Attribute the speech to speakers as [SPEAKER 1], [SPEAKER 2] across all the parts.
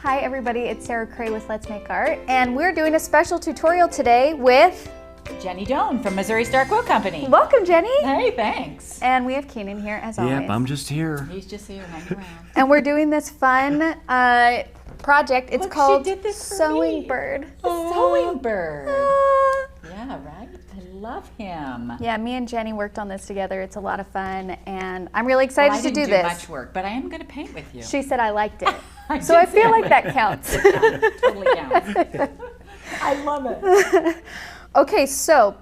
[SPEAKER 1] Hi everybody, it's Sarah Cray with Let's Make Art, and we're doing a special tutorial today with
[SPEAKER 2] Jenny Doan from Missouri Star Quilt Company.
[SPEAKER 1] Welcome, Jenny.
[SPEAKER 2] Hey, thanks.
[SPEAKER 1] And we have Keenan here as always.
[SPEAKER 3] Yep, I'm just here.
[SPEAKER 2] He's just here hanging around.
[SPEAKER 1] And we're doing this fun project. It's
[SPEAKER 2] Look,
[SPEAKER 1] called
[SPEAKER 2] she did this for
[SPEAKER 1] Sewing
[SPEAKER 2] me.
[SPEAKER 1] Bird.
[SPEAKER 2] Sewing Bird.
[SPEAKER 1] Ah.
[SPEAKER 2] Yeah, right? I love him.
[SPEAKER 1] Yeah, me and Jenny worked on this together. It's a lot of fun, and I'm really excited
[SPEAKER 2] Well,
[SPEAKER 1] to do
[SPEAKER 2] I didn't
[SPEAKER 1] this.
[SPEAKER 2] do much work, but I am going to paint with you.
[SPEAKER 1] She said I liked it. So
[SPEAKER 2] did
[SPEAKER 1] I
[SPEAKER 2] say
[SPEAKER 1] feel
[SPEAKER 2] I
[SPEAKER 1] like that counts.
[SPEAKER 2] Totally counts. I love it.
[SPEAKER 1] Okay, so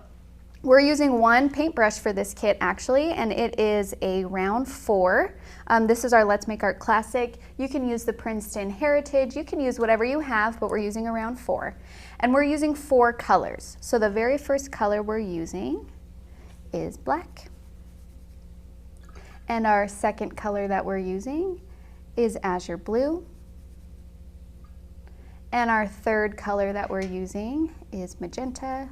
[SPEAKER 1] we're using one paintbrush for this kit actually, and it is a round 4. This is our Let's Make Art Classic. You can use the Princeton Heritage, you can use whatever you have, but we're using a round 4. And we're using 4 colors. So the very first color we're using is black. And our second color that we're using is azure blue. And our third color that we're using is magenta.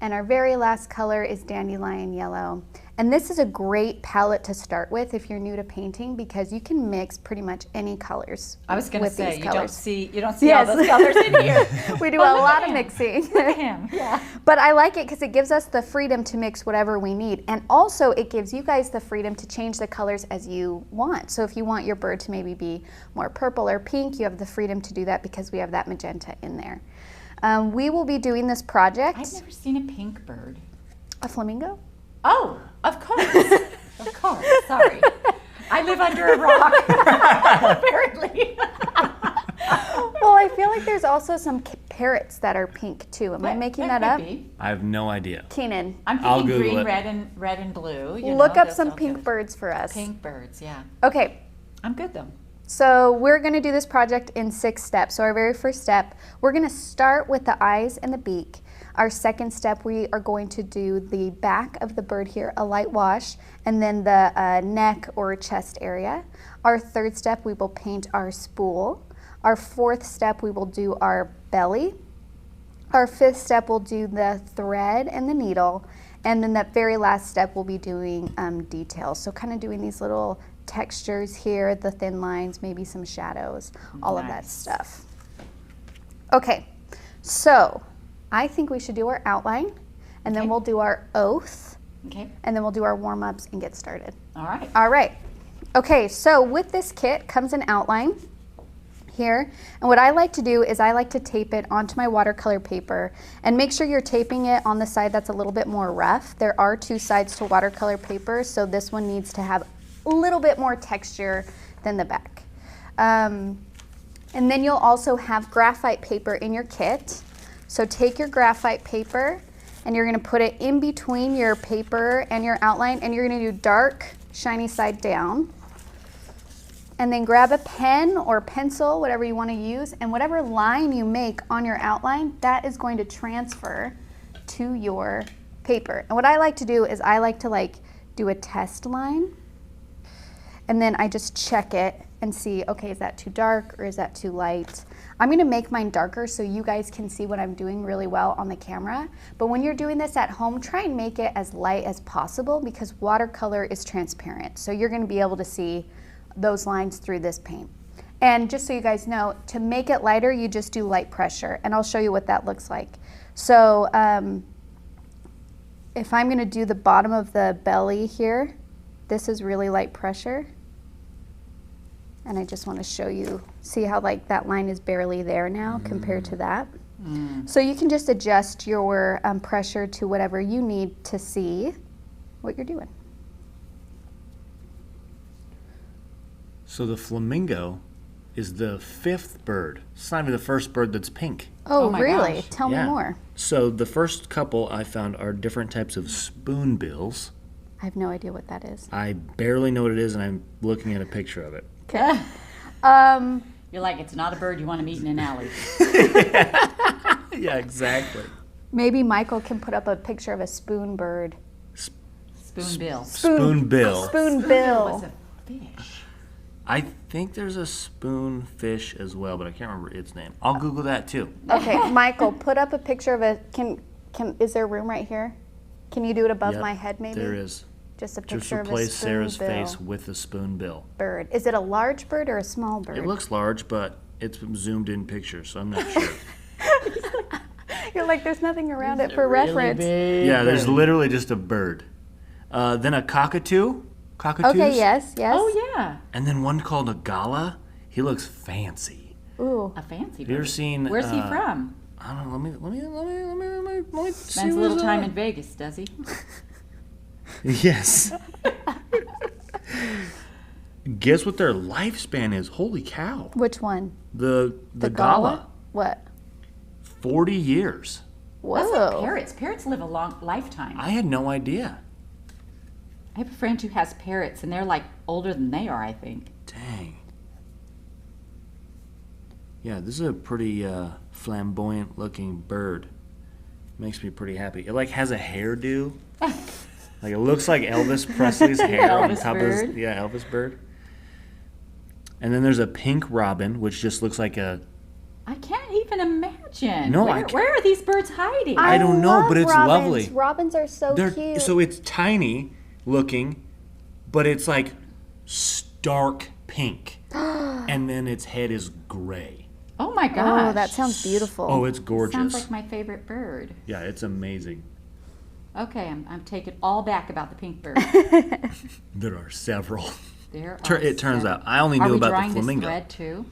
[SPEAKER 1] And our very last color is dandelion yellow. And this is a great palette to start with if you're new to painting, because you can mix pretty much any colors.
[SPEAKER 2] I was going to say, you don't see
[SPEAKER 1] Yes.
[SPEAKER 2] all those colors in here.
[SPEAKER 1] We do
[SPEAKER 2] Oh,
[SPEAKER 1] a
[SPEAKER 2] look
[SPEAKER 1] lot
[SPEAKER 2] at
[SPEAKER 1] of
[SPEAKER 2] him.
[SPEAKER 1] mixing.
[SPEAKER 2] Look at him. Yeah.
[SPEAKER 1] But I like it because it gives us the freedom to mix whatever we need. And also it gives you guys the freedom to change the colors as you want. So if you want your bird to maybe be more purple or pink, you have the freedom to do that because we have that magenta in there. We will be doing this project.
[SPEAKER 2] I've never seen a pink bird.
[SPEAKER 1] A flamingo?
[SPEAKER 2] Oh, of course. Of course. Sorry. I live under a rock, apparently.
[SPEAKER 1] Well, I feel like there's also some parrots that are pink too. Am I making that up?
[SPEAKER 2] could be.
[SPEAKER 3] I have no idea.
[SPEAKER 1] Keenan,
[SPEAKER 2] I'm
[SPEAKER 3] I'll
[SPEAKER 2] thinking
[SPEAKER 3] Google
[SPEAKER 2] green,
[SPEAKER 3] it.
[SPEAKER 2] red and blue.
[SPEAKER 1] look up
[SPEAKER 2] those
[SPEAKER 1] some
[SPEAKER 2] sound
[SPEAKER 1] pink
[SPEAKER 2] good.
[SPEAKER 1] birds for us.
[SPEAKER 2] Pink birds, yeah.
[SPEAKER 1] Okay,
[SPEAKER 2] I'm good though.
[SPEAKER 1] so we're going to do this project in 6 steps. So our very first step, we're going to start with the eyes and the beak. Our second step, we are going to do the back of the bird here, a light wash, and then the neck or chest area. Our third step, we will paint our spool. Our fourth step, we will do our belly. Our fifth step, we'll do the thread and the needle. And then that very last step, we'll be doing details. So kind of doing these little textures here, the thin lines, maybe some shadows, all of that
[SPEAKER 2] Nice.
[SPEAKER 1] stuff. Okay, so I think we should do our outline, and then
[SPEAKER 2] Okay.
[SPEAKER 1] we'll do our oath,
[SPEAKER 2] Okay.
[SPEAKER 1] and then we'll do our warm-ups and get started.
[SPEAKER 2] All right.
[SPEAKER 1] All right. Okay, so with this kit comes an outline here, and what I like to do is I like to tape it onto my watercolor paper, and make sure you're taping it on the side that's a little bit more rough. There are 2 sides to watercolor paper, so this one needs to have a little bit more texture than the back. And then you'll also have graphite paper in your kit. So take your graphite paper and you're going to put it in between your paper and your outline, and you're going to do dark, shiny side down. And then grab a pen or pencil, whatever you want to use, and whatever line you make on your outline, that is going to transfer to your paper. And what I like to do is I like to do a test line, and then I just check it and see, okay, is that too dark or is that too light? I'm gonna make mine darker so you guys can see what I'm doing really well on the camera. But when you're doing this at home, try and make it as light as possible because watercolor is transparent. So you're gonna be able to see those lines through this paint. And just so you guys know, to make it lighter, you just do light pressure, and I'll show you what that looks like. So if I'm gonna do the bottom of the belly here, this is really light pressure. And I just want to show you, see how that line is barely there now compared to that. So you can just adjust your pressure to whatever you need to see what you're doing.
[SPEAKER 3] So the flamingo is the 5th bird. It's not even the first bird that's pink.
[SPEAKER 1] Oh,
[SPEAKER 2] Oh my
[SPEAKER 1] really?
[SPEAKER 2] gosh.
[SPEAKER 1] Tell me
[SPEAKER 3] Yeah.
[SPEAKER 1] more.
[SPEAKER 3] So the first couple I found are different types of spoonbills.
[SPEAKER 1] I have no idea what that is.
[SPEAKER 3] I barely know what it is, and I'm looking at a picture of it.
[SPEAKER 1] Okay.
[SPEAKER 2] You're like, it's not a bird you want to meet in an alley.
[SPEAKER 3] Yeah, exactly.
[SPEAKER 1] Maybe Michael can put up a picture of a spoon bird.
[SPEAKER 2] Spoonbill.
[SPEAKER 3] Spoonbill.
[SPEAKER 1] Spoonbill.
[SPEAKER 2] Was a fish.
[SPEAKER 3] I think there's a spoonfish as well, but I can't remember its name. I'll Google that too.
[SPEAKER 1] Okay, Michael, put up a picture of a, is there room right here? Can you do it above
[SPEAKER 3] Yep,
[SPEAKER 1] my head maybe?
[SPEAKER 3] There is.
[SPEAKER 1] Just a
[SPEAKER 3] Just
[SPEAKER 1] picture of a
[SPEAKER 3] replace Sarah's
[SPEAKER 1] spoonbill
[SPEAKER 3] face with a spoonbill.
[SPEAKER 1] bird. Is it a large bird or a small bird?
[SPEAKER 3] It looks large, but it's zoomed in picture, so I'm not sure.
[SPEAKER 1] You're like, there's nothing around it for reference.
[SPEAKER 3] Yeah, there's literally just a bird. Then a cockatoo. Cockatoos.
[SPEAKER 1] Okay, yes.
[SPEAKER 2] Oh, yeah.
[SPEAKER 3] And then one called a gala. He looks fancy.
[SPEAKER 1] Ooh.
[SPEAKER 2] A fancy
[SPEAKER 3] Have you ever
[SPEAKER 2] bird.
[SPEAKER 3] seen?
[SPEAKER 2] Where's he from?
[SPEAKER 3] I don't know. Let me see.
[SPEAKER 2] Spends a little time in Vegas, does he?
[SPEAKER 3] Yes. Guess what their lifespan is? Holy cow!
[SPEAKER 1] Which one?
[SPEAKER 3] The gala.
[SPEAKER 1] What?
[SPEAKER 3] 40 years.
[SPEAKER 2] That's like
[SPEAKER 1] Whoa.
[SPEAKER 2] parrots. Parrots live a long lifetime.
[SPEAKER 3] I had no idea.
[SPEAKER 2] I have a friend who has parrots, and they're like older than they are, I think.
[SPEAKER 3] Dang. Yeah, this is a pretty flamboyant looking bird. Makes me pretty happy. It like has a hairdo. Like it looks like Elvis Presley's hair on
[SPEAKER 2] Elvis
[SPEAKER 3] top of
[SPEAKER 2] bird.
[SPEAKER 3] his, yeah, Elvis bird. And then there's a pink robin, which just looks like a,
[SPEAKER 2] I can't even imagine.
[SPEAKER 3] No,
[SPEAKER 2] where,
[SPEAKER 3] I can't.
[SPEAKER 2] where are these birds hiding?
[SPEAKER 3] I don't know,
[SPEAKER 1] love
[SPEAKER 3] but it's
[SPEAKER 1] robins.
[SPEAKER 3] lovely.
[SPEAKER 1] Robins are so cute.
[SPEAKER 3] so it's tiny looking, but it's like stark pink. And then its head is gray.
[SPEAKER 2] Oh my gosh.
[SPEAKER 1] Oh, that sounds beautiful.
[SPEAKER 3] Oh, it's gorgeous.
[SPEAKER 2] Sounds like my favorite bird.
[SPEAKER 3] Yeah, it's amazing.
[SPEAKER 2] Okay, I'm taking all back about the pink bird.
[SPEAKER 3] There are several.
[SPEAKER 2] There are
[SPEAKER 3] It turns
[SPEAKER 2] several.
[SPEAKER 3] out. I only
[SPEAKER 2] Are
[SPEAKER 3] knew
[SPEAKER 2] we
[SPEAKER 3] about
[SPEAKER 2] drawing
[SPEAKER 3] the flamingo.
[SPEAKER 2] this thread too?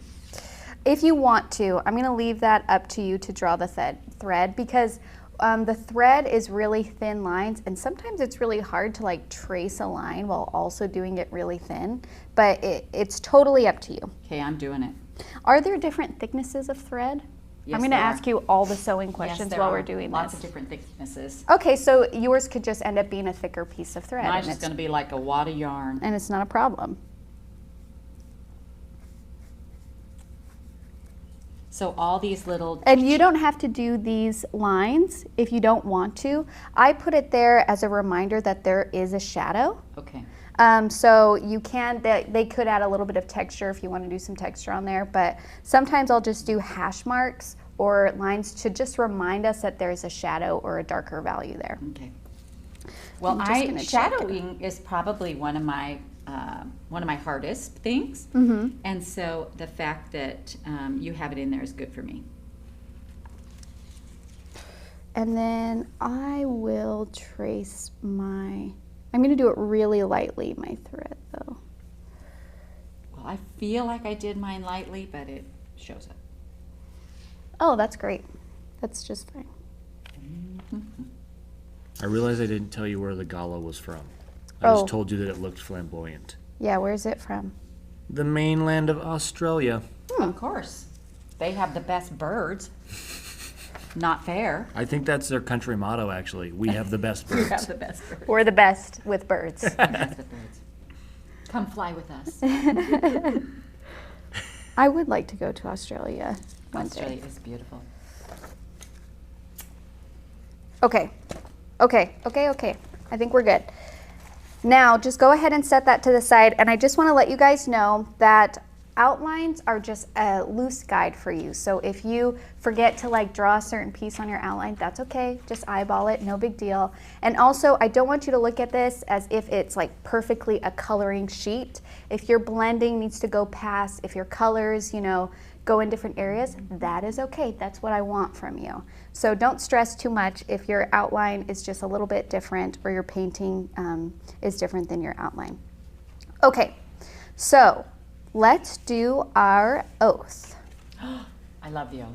[SPEAKER 1] If you want to, I'm going to leave that up to you to draw the thread because the thread is really thin lines and sometimes it's really hard to like trace a line while also doing it really thin, but it's totally up to you.
[SPEAKER 2] Okay, I'm doing it.
[SPEAKER 1] Are there different thicknesses of thread?
[SPEAKER 2] Yes,
[SPEAKER 1] I'm going to
[SPEAKER 2] there
[SPEAKER 1] ask
[SPEAKER 2] are.
[SPEAKER 1] you all the sewing
[SPEAKER 2] Yes,
[SPEAKER 1] questions
[SPEAKER 2] there
[SPEAKER 1] while
[SPEAKER 2] are
[SPEAKER 1] we're doing
[SPEAKER 2] lots
[SPEAKER 1] this.
[SPEAKER 2] of different thicknesses.
[SPEAKER 1] Okay, so yours could just end up being a thicker piece of thread.
[SPEAKER 2] Mine's
[SPEAKER 1] and
[SPEAKER 2] just going to be like a wad of yarn.
[SPEAKER 1] and it's not a problem.
[SPEAKER 2] So all these little
[SPEAKER 1] And you don't have to do these lines if you don't want to. I put it there as a reminder that there is a shadow.
[SPEAKER 2] Okay.
[SPEAKER 1] So you can, they could add a little bit of texture if you want to do some texture on there, but sometimes I'll just do hash marks or lines to just remind us that there's a shadow or a darker value there.
[SPEAKER 2] Okay. Well,
[SPEAKER 1] I'm just gonna check it.
[SPEAKER 2] shadowing is probably one of my hardest things, and so the fact that you have it in there is good for me.
[SPEAKER 1] And then I will trace I'm going to do it really lightly, my thread though.
[SPEAKER 2] Well, I feel like I did mine lightly, but it shows up.
[SPEAKER 1] Oh, that's great. That's just fine.
[SPEAKER 3] I realized I didn't tell you where the gala was from. I
[SPEAKER 1] Oh.
[SPEAKER 3] just told you that it looked flamboyant.
[SPEAKER 1] Yeah, where's it from?
[SPEAKER 3] The mainland of Australia.
[SPEAKER 2] Of course, they have the best birds. Not fair.
[SPEAKER 3] I think that's their country motto, actually. We have the best
[SPEAKER 2] We
[SPEAKER 3] birds.
[SPEAKER 2] have the best birds.
[SPEAKER 1] We're the best with birds.
[SPEAKER 2] Best with birds. Come fly with us.
[SPEAKER 1] I would like to go to Australia one day.
[SPEAKER 2] Australia is beautiful.
[SPEAKER 1] Okay. I think we're good. Now, just go ahead and set that to the side. And I just want to let you guys know that outlines are just a loose guide for you. So if you forget to like draw a certain piece on your outline, that's okay. Just eyeball it, no big deal. And also, I don't want you to look at this as if it's like perfectly a coloring sheet. If your blending needs to go past, if your colors, go in different areas, that is okay. That's what I want from you. So don't stress too much if your outline is just a little bit different or your painting is different than your outline. Okay, so let's do our oath.
[SPEAKER 2] I love the oath.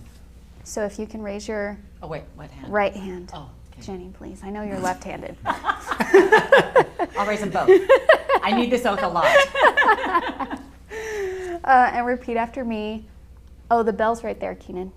[SPEAKER 1] So if you can raise your
[SPEAKER 2] Oh wait, what hand?
[SPEAKER 1] right hand.
[SPEAKER 2] Oh, okay.
[SPEAKER 1] Jenny, please. I know you're left-handed.
[SPEAKER 2] I'll raise them both. I need this oath a lot.
[SPEAKER 1] And repeat after me. Oh, the bell's right there, Keenan.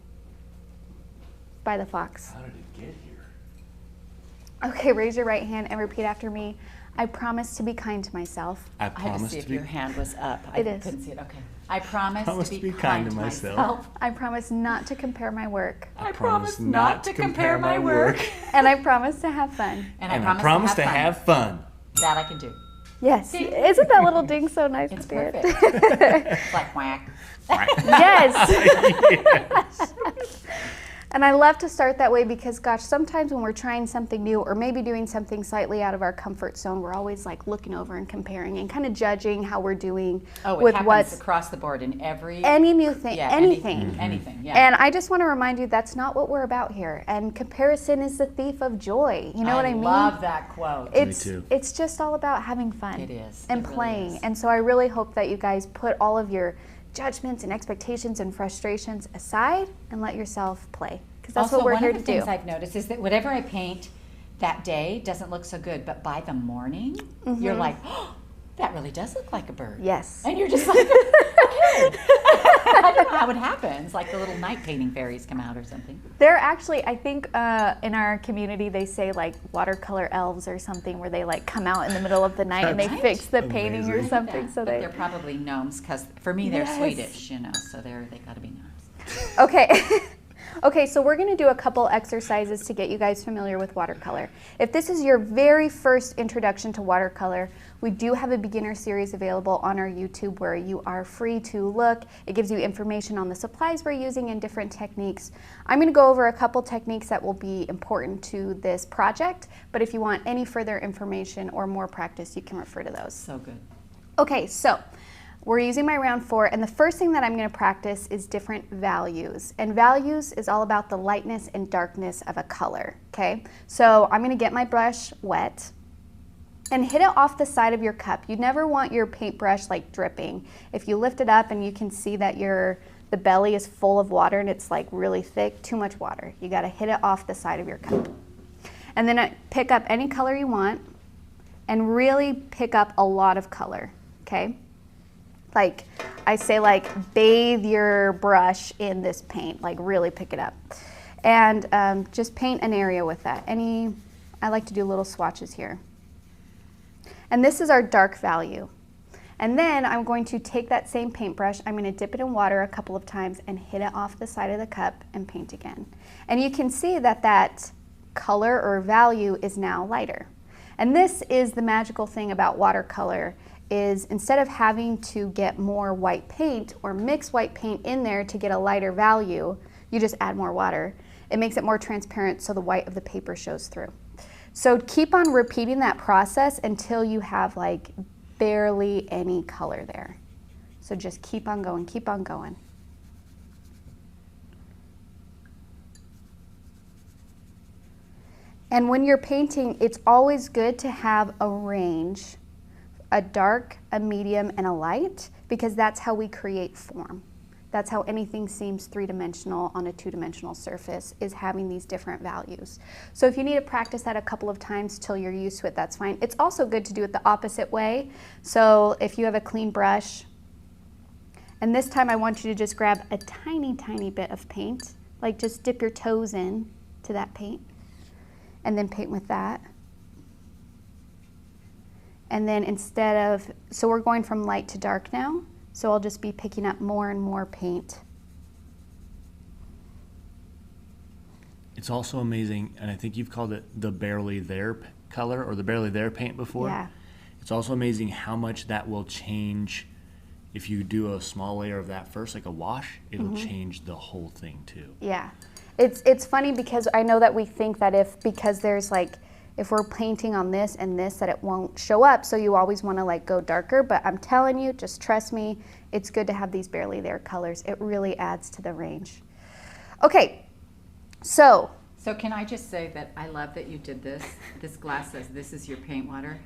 [SPEAKER 1] By the fox.
[SPEAKER 3] How did it get here?
[SPEAKER 1] Okay, raise your right hand and repeat after me. I promise to be kind to myself.
[SPEAKER 3] I
[SPEAKER 2] I had to
[SPEAKER 3] promise
[SPEAKER 2] see
[SPEAKER 3] to
[SPEAKER 2] if
[SPEAKER 3] be.
[SPEAKER 2] your hand was up. I
[SPEAKER 1] It is.
[SPEAKER 2] couldn't see it. Okay. I promise
[SPEAKER 3] Promise
[SPEAKER 2] to be kind to myself.
[SPEAKER 1] I promise not to compare my work.
[SPEAKER 2] I promise not to compare my work.
[SPEAKER 1] And I promise to have fun.
[SPEAKER 2] And
[SPEAKER 3] And I promise to have fun.
[SPEAKER 2] That I can do.
[SPEAKER 1] Yes.
[SPEAKER 2] Ding.
[SPEAKER 1] Isn't that little ding so nice?
[SPEAKER 2] It's
[SPEAKER 1] Spirit?
[SPEAKER 2] perfect. It's like whack.
[SPEAKER 1] Yes. And I love to start that way because, gosh, sometimes when we're trying something new or maybe doing something slightly out of our comfort zone, we're always like looking over and comparing and kind of judging how we're doing
[SPEAKER 2] with what's across the board in
[SPEAKER 1] any new thing, anything.
[SPEAKER 2] Anything, yeah.
[SPEAKER 1] And I just want to remind you that's not what we're about here. And comparison is the thief of joy. You know what I mean?
[SPEAKER 2] I love that quote.
[SPEAKER 3] Me too.
[SPEAKER 1] It's just all about having fun.
[SPEAKER 2] It is.
[SPEAKER 1] And playing. And so I really hope that you guys put all of your judgments and expectations and frustrations aside and let yourself play, because that's what we're here to do.
[SPEAKER 2] One of the things I've noticed is that whatever I paint that day doesn't look so good, but by the morning you're like, oh, that really does look like a bird.
[SPEAKER 1] Yes.
[SPEAKER 2] And you're just like, okay. I don't know how it happens, like the little night painting fairies come out or something.
[SPEAKER 1] They're actually, I think in our community they say like watercolor elves or something, where they like come out in the middle of the night and they fix the painting or something. So
[SPEAKER 2] but they're probably gnomes, because for me they're Swedish, you know, so they got to be gnomes.
[SPEAKER 1] Okay. Okay, so we're going to do a couple exercises to get you guys familiar with watercolor. If this is your very first introduction to watercolor, we do have a beginner series available on our YouTube where you are free to look. It gives you information on the supplies we're using and different techniques. I'm going to go over a couple techniques that will be important to this project, but if you want any further information or more practice, you can refer to those.
[SPEAKER 2] So good.
[SPEAKER 1] Okay, so we're using my round 4, and the first thing that I'm going to practice is different values. And values is all about the lightness and darkness of a color, okay? So I'm going to get my brush wet and hit it off the side of your cup. You never want your paintbrush like dripping. If you lift it up and you can see that the belly is full of water and it's like really thick, too much water. You got to hit it off the side of your cup. And then pick up any color you want and really pick up a lot of color, okay? Like I say, like bathe your brush in this paint, like really pick it up. And just paint an area with that. I like to do little swatches here. And this is our dark value. And then I'm going to take that same paintbrush, I'm going to dip it in water a couple of times and hit it off the side of the cup and paint again. And you can see that that color or value is now lighter. And this is the magical thing about watercolor, is instead of having to get more white paint or mix white paint in there to get a lighter value, you just add more water. It makes it more transparent so the white of the paper shows through. So keep on repeating that process until you have like barely any color there. So just keep on going, keep on going. And when you're painting, it's always good to have a range, a dark, a medium, and a light, because that's how we create form. That's how anything seems three-dimensional on a two-dimensional surface, is having these different values. So if you need to practice that a couple of times till you're used to it, that's fine. It's also good to do it the opposite way. So if you have a clean brush, and this time I want you to just grab a tiny, tiny bit of paint, like just dip your toes in to that paint, and then paint with that. And then so we're going from light to dark now, so I'll just be picking up more and more paint.
[SPEAKER 3] It's also amazing, and I think you've called it the barely there color or the barely there paint before.
[SPEAKER 1] Yeah.
[SPEAKER 3] It's also amazing how much that will change if you do a small layer of that first, like a wash, it'll change the whole thing too.
[SPEAKER 1] Yeah. It's funny because I know that we think that because there's like, if we're painting on this and this, that it won't show up, so you always want to like go darker, but I'm telling you, just trust me, it's good to have these barely there colors. It really adds to the range. Okay, so
[SPEAKER 2] can I just say that I love that you did this. This glass says this is your paint water.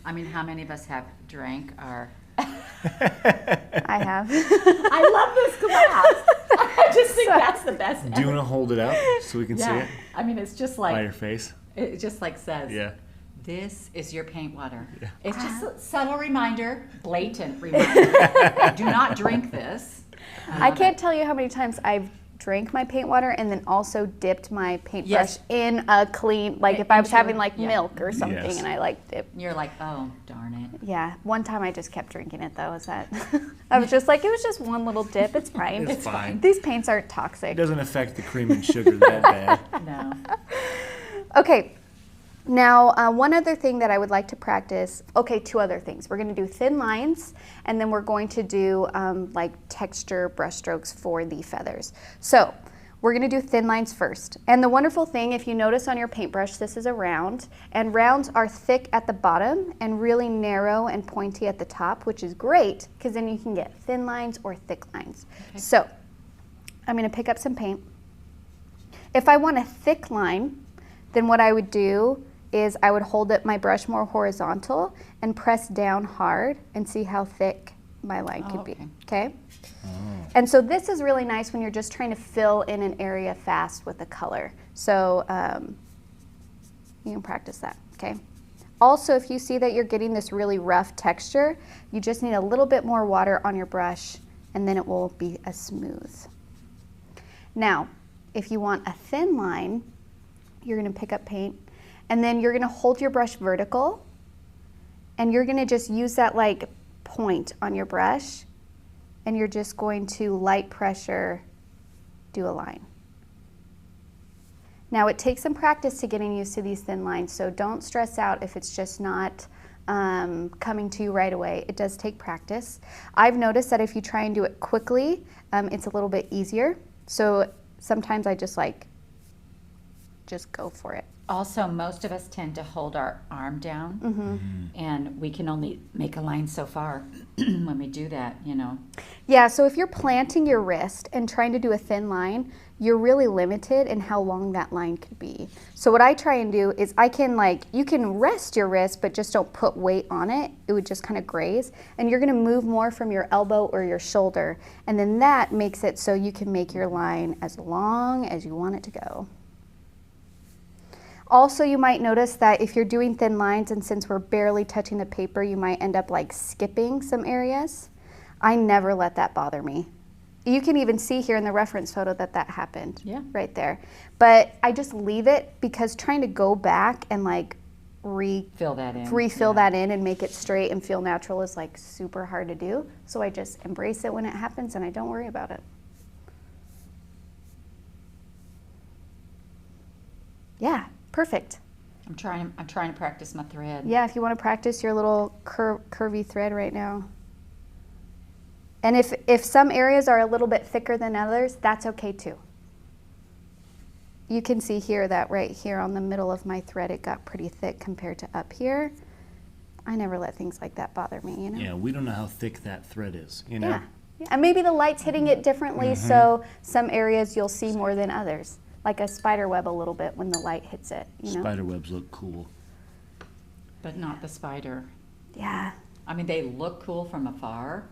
[SPEAKER 2] I mean, how many of us have drank our...
[SPEAKER 1] I have.
[SPEAKER 2] I love this glass. I just think that's the best
[SPEAKER 3] Do you want to hold it up so we can see it?
[SPEAKER 2] I mean, it's just like...
[SPEAKER 3] By your face?
[SPEAKER 2] It just like says,
[SPEAKER 3] yeah.
[SPEAKER 2] This is your paint water.
[SPEAKER 3] Yeah.
[SPEAKER 2] It's just a subtle reminder, blatant reminder. Do not drink this.
[SPEAKER 1] I can't tell you how many times I've drank my paint water and then also dipped my paintbrush in a clean, like if I was having like milk or something and I like dipped.
[SPEAKER 2] You're like, oh, darn it.
[SPEAKER 1] Yeah, one time I just kept drinking it though. I was just like, it was just one little dip, it's fine.
[SPEAKER 3] It's fine.
[SPEAKER 1] These paints aren't toxic.
[SPEAKER 3] It doesn't affect the cream and sugar that bad.
[SPEAKER 2] No.
[SPEAKER 1] Okay, now one other thing that I would like to practice, two other things. We're going to do thin lines, and then we're going to do like texture brush strokes for the feathers. So we're gonna do thin lines first. And the wonderful thing, if you notice on your paintbrush, this is a round, and rounds are thick at the bottom and really narrow and pointy at the top, which is great, because then you can get thin lines or thick lines. Okay. So, I'm gonna pick up some paint. If I want a thick line, then what I would do is I would hold my brush more horizontal and press down hard and see how thick my line could be, okay? Oh. And so this is really nice when you're just trying to fill in an area fast with a color. So you can practice that, okay? Also, if you see that you're getting this really rough texture, you just need a little bit more water on your brush and then it will be as smooth. Now, if you want a thin line, you're gonna pick up paint and then you're gonna hold your brush vertical and you're gonna just use that like point on your brush and you're just going to light pressure do a line. Now it takes some practice to getting used to these thin lines, so don't stress out if it's just not coming to you right away. It does take practice. I've noticed that if you try and do it quickly, it's a little bit easier. So sometimes I just go for it.
[SPEAKER 2] Also, most of us tend to hold our arm down, and we can only make a line so far when we do that, you know.
[SPEAKER 1] Yeah, so if you're planting your wrist and trying to do a thin line, you're really limited in how long that line could be. So what I try and do is you can rest your wrist, but just don't put weight on it. It would just kind of graze. And you're gonna move more from your elbow or your shoulder. And then that makes it so you can make your line as long as you want it to go. Also, you might notice that if you're doing thin lines, and since we're barely touching the paper, you might end up like skipping some areas. I never let that bother me. You can even see here in the reference photo that happened, right there. But I just leave it because trying to go back and like refill that in and make it straight and feel natural is like super hard to do. So I just embrace it when it happens and I don't worry about it. Yeah. Perfect.
[SPEAKER 2] I'm trying to practice my thread.
[SPEAKER 1] Yeah, if you want to practice your little curvy thread right now. And if some areas are a little bit thicker than others, that's okay too. You can see here that right here on the middle of my thread, it got pretty thick compared to up here. I never let things like that bother me, you know?
[SPEAKER 3] Yeah, we don't know how thick that thread is, you know?
[SPEAKER 1] Yeah. And maybe the light's hitting it differently, so some areas you'll see more than others. Like a spider web a little bit when the light hits it, you know?
[SPEAKER 3] Spider webs look cool.
[SPEAKER 2] But not the spider.
[SPEAKER 1] Yeah.
[SPEAKER 2] I mean, they look cool from afar.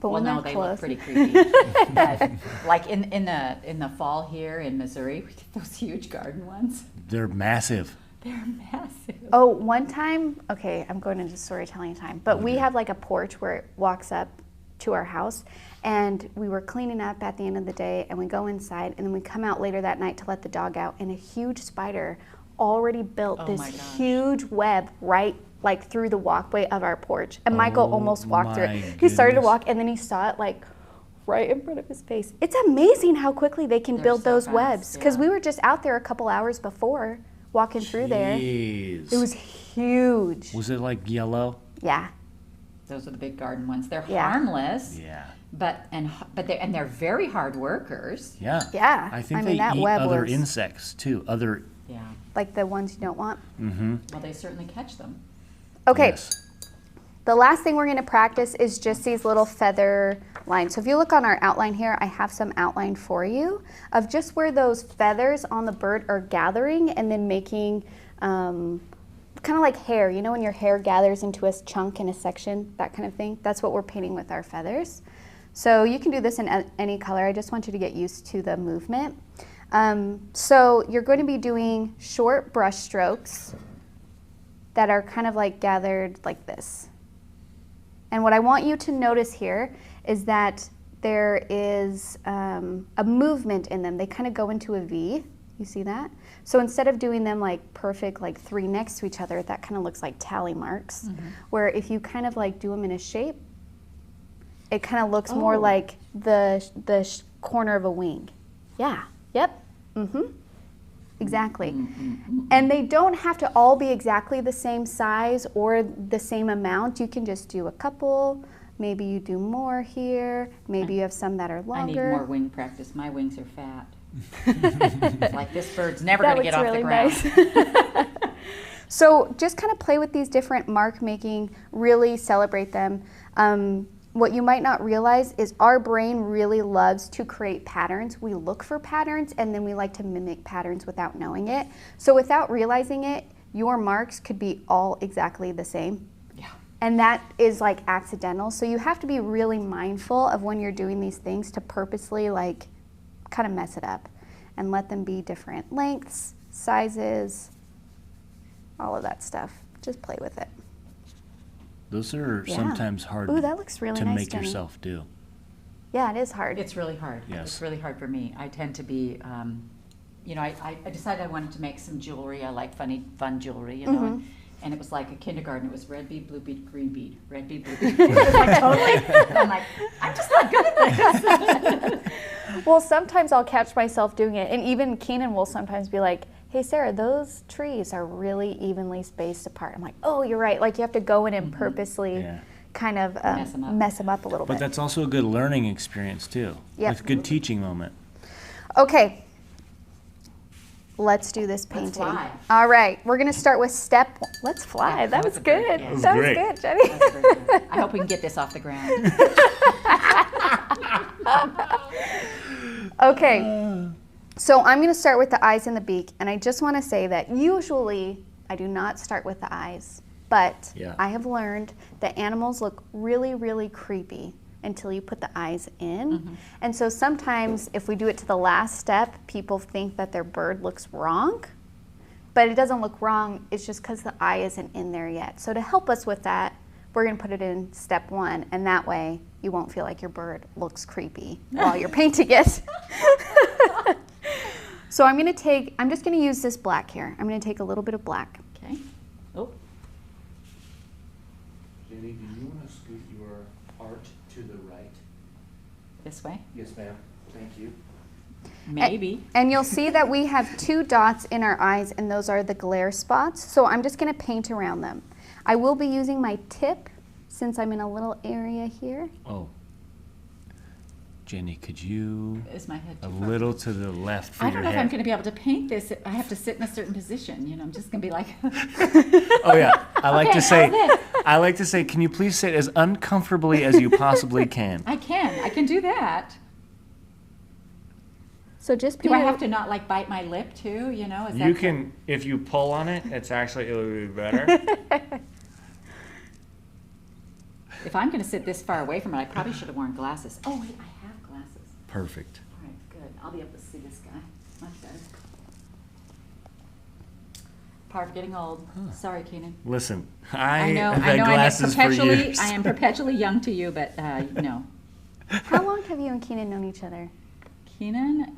[SPEAKER 1] But when they're
[SPEAKER 2] they
[SPEAKER 1] close.
[SPEAKER 2] Look pretty creepy. But like in the fall here in Missouri, we get those huge garden ones.
[SPEAKER 3] They're massive.
[SPEAKER 2] They're massive.
[SPEAKER 1] Oh, one time, okay, I'm going into storytelling time, but we have like a porch where it walks up to our house, and we were cleaning up at the end of the day, and we go inside, and then we come out later that night to let the dog out, and a huge spider already built this huge web right like through the walkway of our porch, and Michael almost walked through it. He started to walk, and then he saw it like right in front of his face. It's amazing how quickly they can build those webs, because we were just out there a couple hours before walking through there. It was huge.
[SPEAKER 3] Was it like yellow?
[SPEAKER 1] Yeah.
[SPEAKER 2] Those are the big garden ones. They're harmless.
[SPEAKER 3] Yeah.
[SPEAKER 2] But they're very hard workers.
[SPEAKER 3] Yeah.
[SPEAKER 1] Yeah.
[SPEAKER 3] I think they eat other insects too.
[SPEAKER 1] Like the ones you don't want.
[SPEAKER 3] Mm-hmm.
[SPEAKER 2] Well, they certainly catch them.
[SPEAKER 1] Okay.
[SPEAKER 3] Yes.
[SPEAKER 1] The last thing we're going to practice is just these little feather lines. So if you look on our outline here, I have some outline for you of just where those feathers on the bird are gathering and then making kind of like hair, you know, when your hair gathers into a chunk in a section, that kind of thing. That's what we're painting with our feathers. So you can do this in any color. I just want you to get used to the movement. So you're going to be doing short brush strokes that are kind of like gathered like this. And what I want you to notice here is that there is a movement in them. They kind of go into a V. You see that? So instead of doing them like perfect, like three next to each other, that kind of looks like tally marks. Where if you kind of like do them in a shape, it kind of looks more like the corner of a wing. Yeah. Yep. Exactly. And they don't have to all be exactly the same size or the same amount. You can just do a couple. Maybe you do more here. Maybe you have some that are longer.
[SPEAKER 2] I need more wing practice. My wings are fat. Like, this bird's never going to get off the ground.
[SPEAKER 1] Nice. So just kind of play with these different mark making, really celebrate them. What you might not realize is our brain really loves to create patterns. We look for patterns and then we like to mimic patterns without knowing it. So without realizing it, your marks could be all exactly the same.
[SPEAKER 2] Yeah.
[SPEAKER 1] And that is like accidental. So you have to be really mindful of when you're doing these things to purposely like kind of mess it up and let them be different lengths, sizes, all of that stuff. Just play with it.
[SPEAKER 3] Those are sometimes hard
[SPEAKER 1] Ooh, that looks really
[SPEAKER 3] to
[SPEAKER 1] nice,
[SPEAKER 3] make
[SPEAKER 1] Jenny.
[SPEAKER 3] yourself do.
[SPEAKER 1] Yeah, it is hard.
[SPEAKER 2] It's really hard.
[SPEAKER 3] Yes.
[SPEAKER 2] It's really hard for me. I tend to be, you know, I decided I wanted to make some jewelry. I like fun jewelry, you know. And it was like a kindergarten. It was red bead, blue bead, green bead. Red bead, blue bead. It was like totally. I'm like, I'm just not good at this.
[SPEAKER 1] Well, sometimes I'll catch myself doing it. And even Keenan will sometimes be like, hey, Sarah, those trees are really evenly spaced apart. I'm like, oh, you're right. Like, you have to go in and purposely kind of mess them up a little bit.
[SPEAKER 3] But that's also a good learning experience, too.
[SPEAKER 1] Yep.
[SPEAKER 3] It's a good teaching moment.
[SPEAKER 1] Okay. Let's do this painting.
[SPEAKER 2] Let's fly.
[SPEAKER 1] All right. We're going to start with step one. Let's fly.
[SPEAKER 2] Yeah,
[SPEAKER 1] that was good.
[SPEAKER 2] yeah.
[SPEAKER 1] That was
[SPEAKER 3] great.
[SPEAKER 1] good, Jenny.
[SPEAKER 2] That's very good. I hope we can get this off the ground.
[SPEAKER 1] Okay. So I'm going to start with the eyes and the beak, and I just want to say that usually I do not start with the eyes, but I have learned that animals look really, really creepy until you put the eyes in. And so sometimes if we do it to the last step, people think that their bird looks wrong, but it doesn't look wrong. It's just because the eye isn't in there yet. So to help us with that, we're going to put it in step one, and that way you won't feel like your bird looks creepy while you're painting it. So I'm just going to use this black here. I'm going to take a little bit of black.
[SPEAKER 2] Okay. Oh.
[SPEAKER 3] Jenny, do you want to scoot your art to the right?
[SPEAKER 2] This way?
[SPEAKER 3] Yes, ma'am. Thank you.
[SPEAKER 2] Maybe.
[SPEAKER 1] And you'll see that we have 2 dots in our eyes, and those are the glare spots. So I'm just going to paint around them. I will be using my tip since I'm in a little area here.
[SPEAKER 3] Oh. Jenny, could you
[SPEAKER 2] Is my head
[SPEAKER 3] a
[SPEAKER 2] too far?
[SPEAKER 3] little to the left for
[SPEAKER 2] I
[SPEAKER 3] your
[SPEAKER 2] don't know if
[SPEAKER 3] head?
[SPEAKER 2] I'm going to be able to paint this. I have to sit in a certain position. You know, I'm just going to be like.
[SPEAKER 3] Oh yeah, I like
[SPEAKER 2] Okay,
[SPEAKER 3] to say.
[SPEAKER 2] how's this?
[SPEAKER 3] I like to say, can you please sit as uncomfortably as you possibly can?
[SPEAKER 2] I can do that.
[SPEAKER 1] So just
[SPEAKER 2] Do
[SPEAKER 1] paint
[SPEAKER 2] I have to not like bite my lip too? You know, is
[SPEAKER 3] You
[SPEAKER 2] that
[SPEAKER 3] can, if you pull on it, it'll be better.
[SPEAKER 2] If I'm going to sit this far away from it, I probably should have worn glasses. Oh wait, I have glasses.
[SPEAKER 3] Perfect.
[SPEAKER 2] All right, good. I'll be able to see this guy much better. Part of getting old. Sorry, Keenan.
[SPEAKER 3] Listen,
[SPEAKER 2] I know.
[SPEAKER 3] have had glasses for years.
[SPEAKER 2] I am perpetually young to you, but no.
[SPEAKER 1] How long have you and Keenan known each other?
[SPEAKER 2] Keenan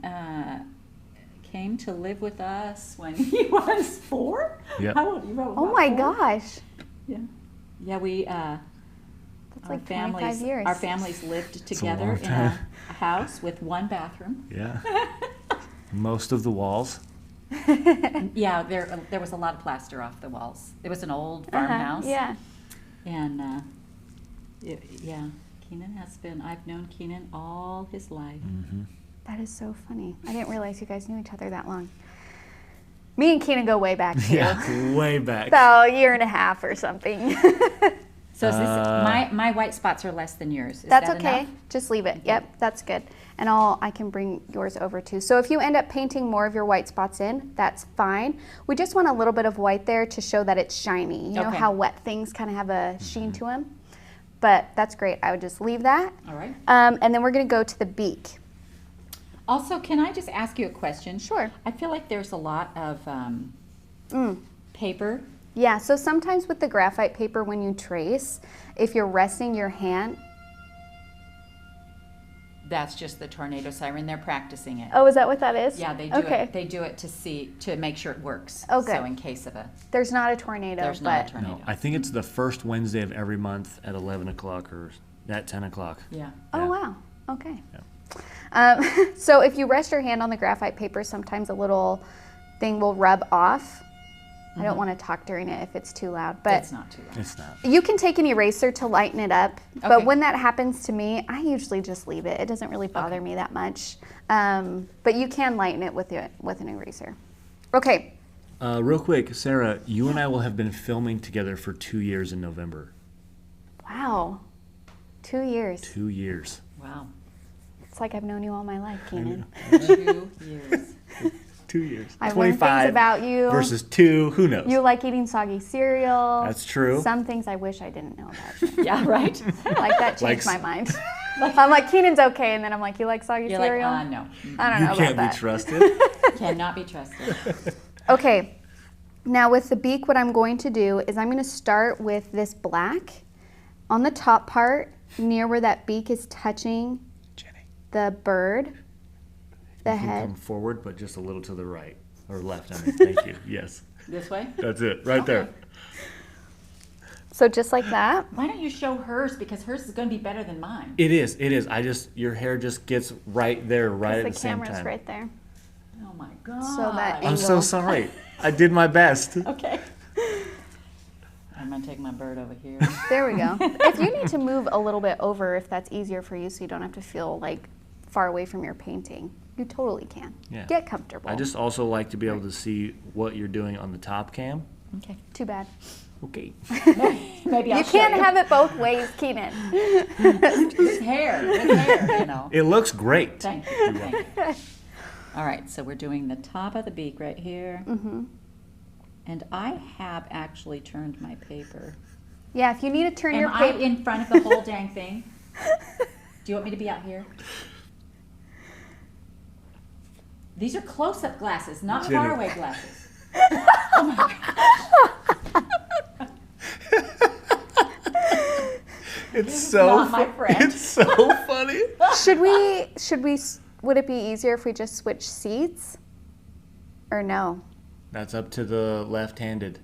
[SPEAKER 2] came to live with us when he was 4.
[SPEAKER 3] Yep.
[SPEAKER 2] How old? You were
[SPEAKER 1] Oh
[SPEAKER 2] about
[SPEAKER 1] my
[SPEAKER 2] 4?
[SPEAKER 1] gosh.
[SPEAKER 2] Yeah. Yeah, we.
[SPEAKER 1] That's like 25 years.
[SPEAKER 2] Our families lived together
[SPEAKER 3] long
[SPEAKER 2] in
[SPEAKER 3] time.
[SPEAKER 2] a house with 1 bathroom.
[SPEAKER 3] Yeah. Most of the walls.
[SPEAKER 2] Yeah, there was a lot of plaster off the walls. It was an old farmhouse.
[SPEAKER 1] Yeah.
[SPEAKER 2] And yeah, Keenan has been. I've known Keenan all his life.
[SPEAKER 3] Mm-hmm.
[SPEAKER 1] That is so funny. I didn't realize you guys knew each other that long. Me and Keenan go way back too.
[SPEAKER 3] Yeah, way back.
[SPEAKER 1] So a year and a half or something.
[SPEAKER 2] So is this, my white spots are less than yours. Is
[SPEAKER 1] That's
[SPEAKER 2] that
[SPEAKER 1] okay.
[SPEAKER 2] enough?
[SPEAKER 1] Just leave it. Yep, that's good. And I can bring yours over too. So if you end up painting more of your white spots in, that's fine. We just want a little bit of white there to show that it's shiny. You know
[SPEAKER 2] Okay.
[SPEAKER 1] how wet things kind of have a sheen to them? But that's great. I would just leave that.
[SPEAKER 2] All right.
[SPEAKER 1] And then we're going to go to the beak.
[SPEAKER 2] Also, can I just ask you a question?
[SPEAKER 1] Sure.
[SPEAKER 2] I feel like there's a lot of paper.
[SPEAKER 1] Yeah, so sometimes with the graphite paper when you trace, if you're resting your hand.
[SPEAKER 2] That's just the tornado siren. They're practicing it.
[SPEAKER 1] Oh, is that what that is?
[SPEAKER 2] Yeah, they do
[SPEAKER 1] Okay.
[SPEAKER 2] it. They do it to make sure it works.
[SPEAKER 1] Oh, good.
[SPEAKER 2] So in case of
[SPEAKER 1] There's not a tornado,
[SPEAKER 2] there's
[SPEAKER 1] but
[SPEAKER 2] not a tornado.
[SPEAKER 3] No, I think it's the first Wednesday of every month at 11 o'clock or at 10 o'clock.
[SPEAKER 2] Yeah.
[SPEAKER 1] Oh,
[SPEAKER 3] Yeah.
[SPEAKER 1] wow. Okay.
[SPEAKER 3] Yeah.
[SPEAKER 1] So if you rest your hand on the graphite paper, sometimes a little thing will rub off. I don't want to talk during it if it's too loud, but
[SPEAKER 2] It's not too loud.
[SPEAKER 3] It's not.
[SPEAKER 1] you can take an eraser to lighten it up, but
[SPEAKER 2] Okay.
[SPEAKER 1] when that happens to me, I usually just leave it. It doesn't really bother me that much. But you can lighten it with an eraser. Okay.
[SPEAKER 3] Real quick, Sarah, you and I will have been filming together for 2 years in November.
[SPEAKER 1] Wow. 2 years.
[SPEAKER 3] 2 years.
[SPEAKER 2] Wow.
[SPEAKER 1] It's like I've known you all my life, Keenan.
[SPEAKER 2] 2 years.
[SPEAKER 3] 2 years.
[SPEAKER 1] I've learned things about you.
[SPEAKER 3] versus 2. Who knows?
[SPEAKER 1] You like eating soggy cereal.
[SPEAKER 3] That's true.
[SPEAKER 1] Some things I wish I didn't know about you.
[SPEAKER 2] Yeah, right.
[SPEAKER 1] Like that changed
[SPEAKER 3] Like-
[SPEAKER 1] my mind. I'm like, Keenan's okay, and then I'm like, you like soggy
[SPEAKER 2] You're like,
[SPEAKER 1] cereal?
[SPEAKER 2] no.
[SPEAKER 1] I don't
[SPEAKER 3] You
[SPEAKER 1] know
[SPEAKER 3] can't
[SPEAKER 1] about that.
[SPEAKER 3] be trusted.
[SPEAKER 2] Cannot be trusted.
[SPEAKER 1] Okay, now with the beak, what I'm going to do is I'm going to start with this black on the top part near where that beak is touching
[SPEAKER 3] Jenny,
[SPEAKER 1] the bird, the
[SPEAKER 3] you can
[SPEAKER 1] head.
[SPEAKER 3] come forward, but just a little to the right. Or left, I mean. Thank you. Yes.
[SPEAKER 2] This way?
[SPEAKER 3] That's it. Right there.
[SPEAKER 2] Okay.
[SPEAKER 1] So just like that.
[SPEAKER 2] Why don't you show hers? Because hers is going to be better than mine.
[SPEAKER 3] It is. It is. Your hair just gets right there, right at
[SPEAKER 1] The
[SPEAKER 3] the same
[SPEAKER 1] camera's
[SPEAKER 3] time.
[SPEAKER 1] right there.
[SPEAKER 2] Oh my God.
[SPEAKER 1] So that
[SPEAKER 3] I'm so
[SPEAKER 1] angle.
[SPEAKER 3] sorry. I did my best.
[SPEAKER 2] Okay. I'm going to take my bird over here.
[SPEAKER 1] There we go. If you need to move a little bit over, if that's easier for you so you don't have to feel like far away from your painting, you totally can.
[SPEAKER 3] Yeah.
[SPEAKER 1] Get comfortable.
[SPEAKER 3] I just also like to be able to see what you're doing on the top cam.
[SPEAKER 2] Okay.
[SPEAKER 1] Too bad.
[SPEAKER 3] Okay.
[SPEAKER 2] Maybe I'll
[SPEAKER 1] You
[SPEAKER 2] show
[SPEAKER 1] can't have it both ways, Keenan.
[SPEAKER 2] With hair, you know.
[SPEAKER 3] It looks great.
[SPEAKER 2] Thank you. Thank you. All right, so we're doing the top of the beak right here.
[SPEAKER 1] Mm-hmm.
[SPEAKER 2] And I have actually turned my paper.
[SPEAKER 1] Yeah, if you need to turn your
[SPEAKER 2] Am I
[SPEAKER 1] paper.
[SPEAKER 2] in front of the whole dang thing? Do you want me to be out here? These are close-up glasses, not
[SPEAKER 3] Jenny.
[SPEAKER 2] far-away glasses. Oh my God.
[SPEAKER 3] It's so
[SPEAKER 2] Not my friend.
[SPEAKER 3] It's so funny.
[SPEAKER 1] Would it be easier if we just switch seats? Or no?
[SPEAKER 3] That's up to the left-handed.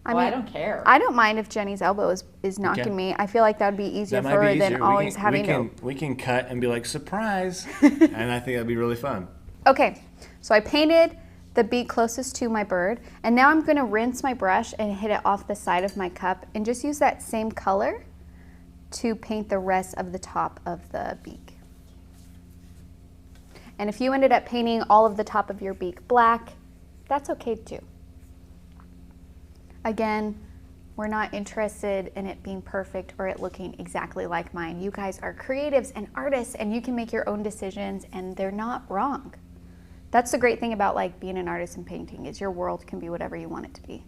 [SPEAKER 2] I don't care.
[SPEAKER 1] I don't mind if Jenny's elbow is knocking
[SPEAKER 3] Okay.
[SPEAKER 1] me. I feel like that would be easier
[SPEAKER 3] That
[SPEAKER 1] for
[SPEAKER 3] might
[SPEAKER 1] her
[SPEAKER 3] be
[SPEAKER 1] than
[SPEAKER 3] easier.
[SPEAKER 1] always
[SPEAKER 3] we
[SPEAKER 1] having
[SPEAKER 3] can,
[SPEAKER 1] to.
[SPEAKER 3] we can cut and be like, surprise. And I think that'd be really fun.
[SPEAKER 1] Okay, so I painted the beak closest to my bird, and now I'm going to rinse my brush and hit it off the side of my cup and just use that same color to paint the rest of the top of the beak. And if you ended up painting all of the top of your beak black, that's okay too. Again, we're not interested in it being perfect or it looking exactly like mine. You guys are creatives and artists, and you can make your own decisions, and they're not wrong. That's the great thing about like being an artist and painting, is your world can be whatever you want it to be.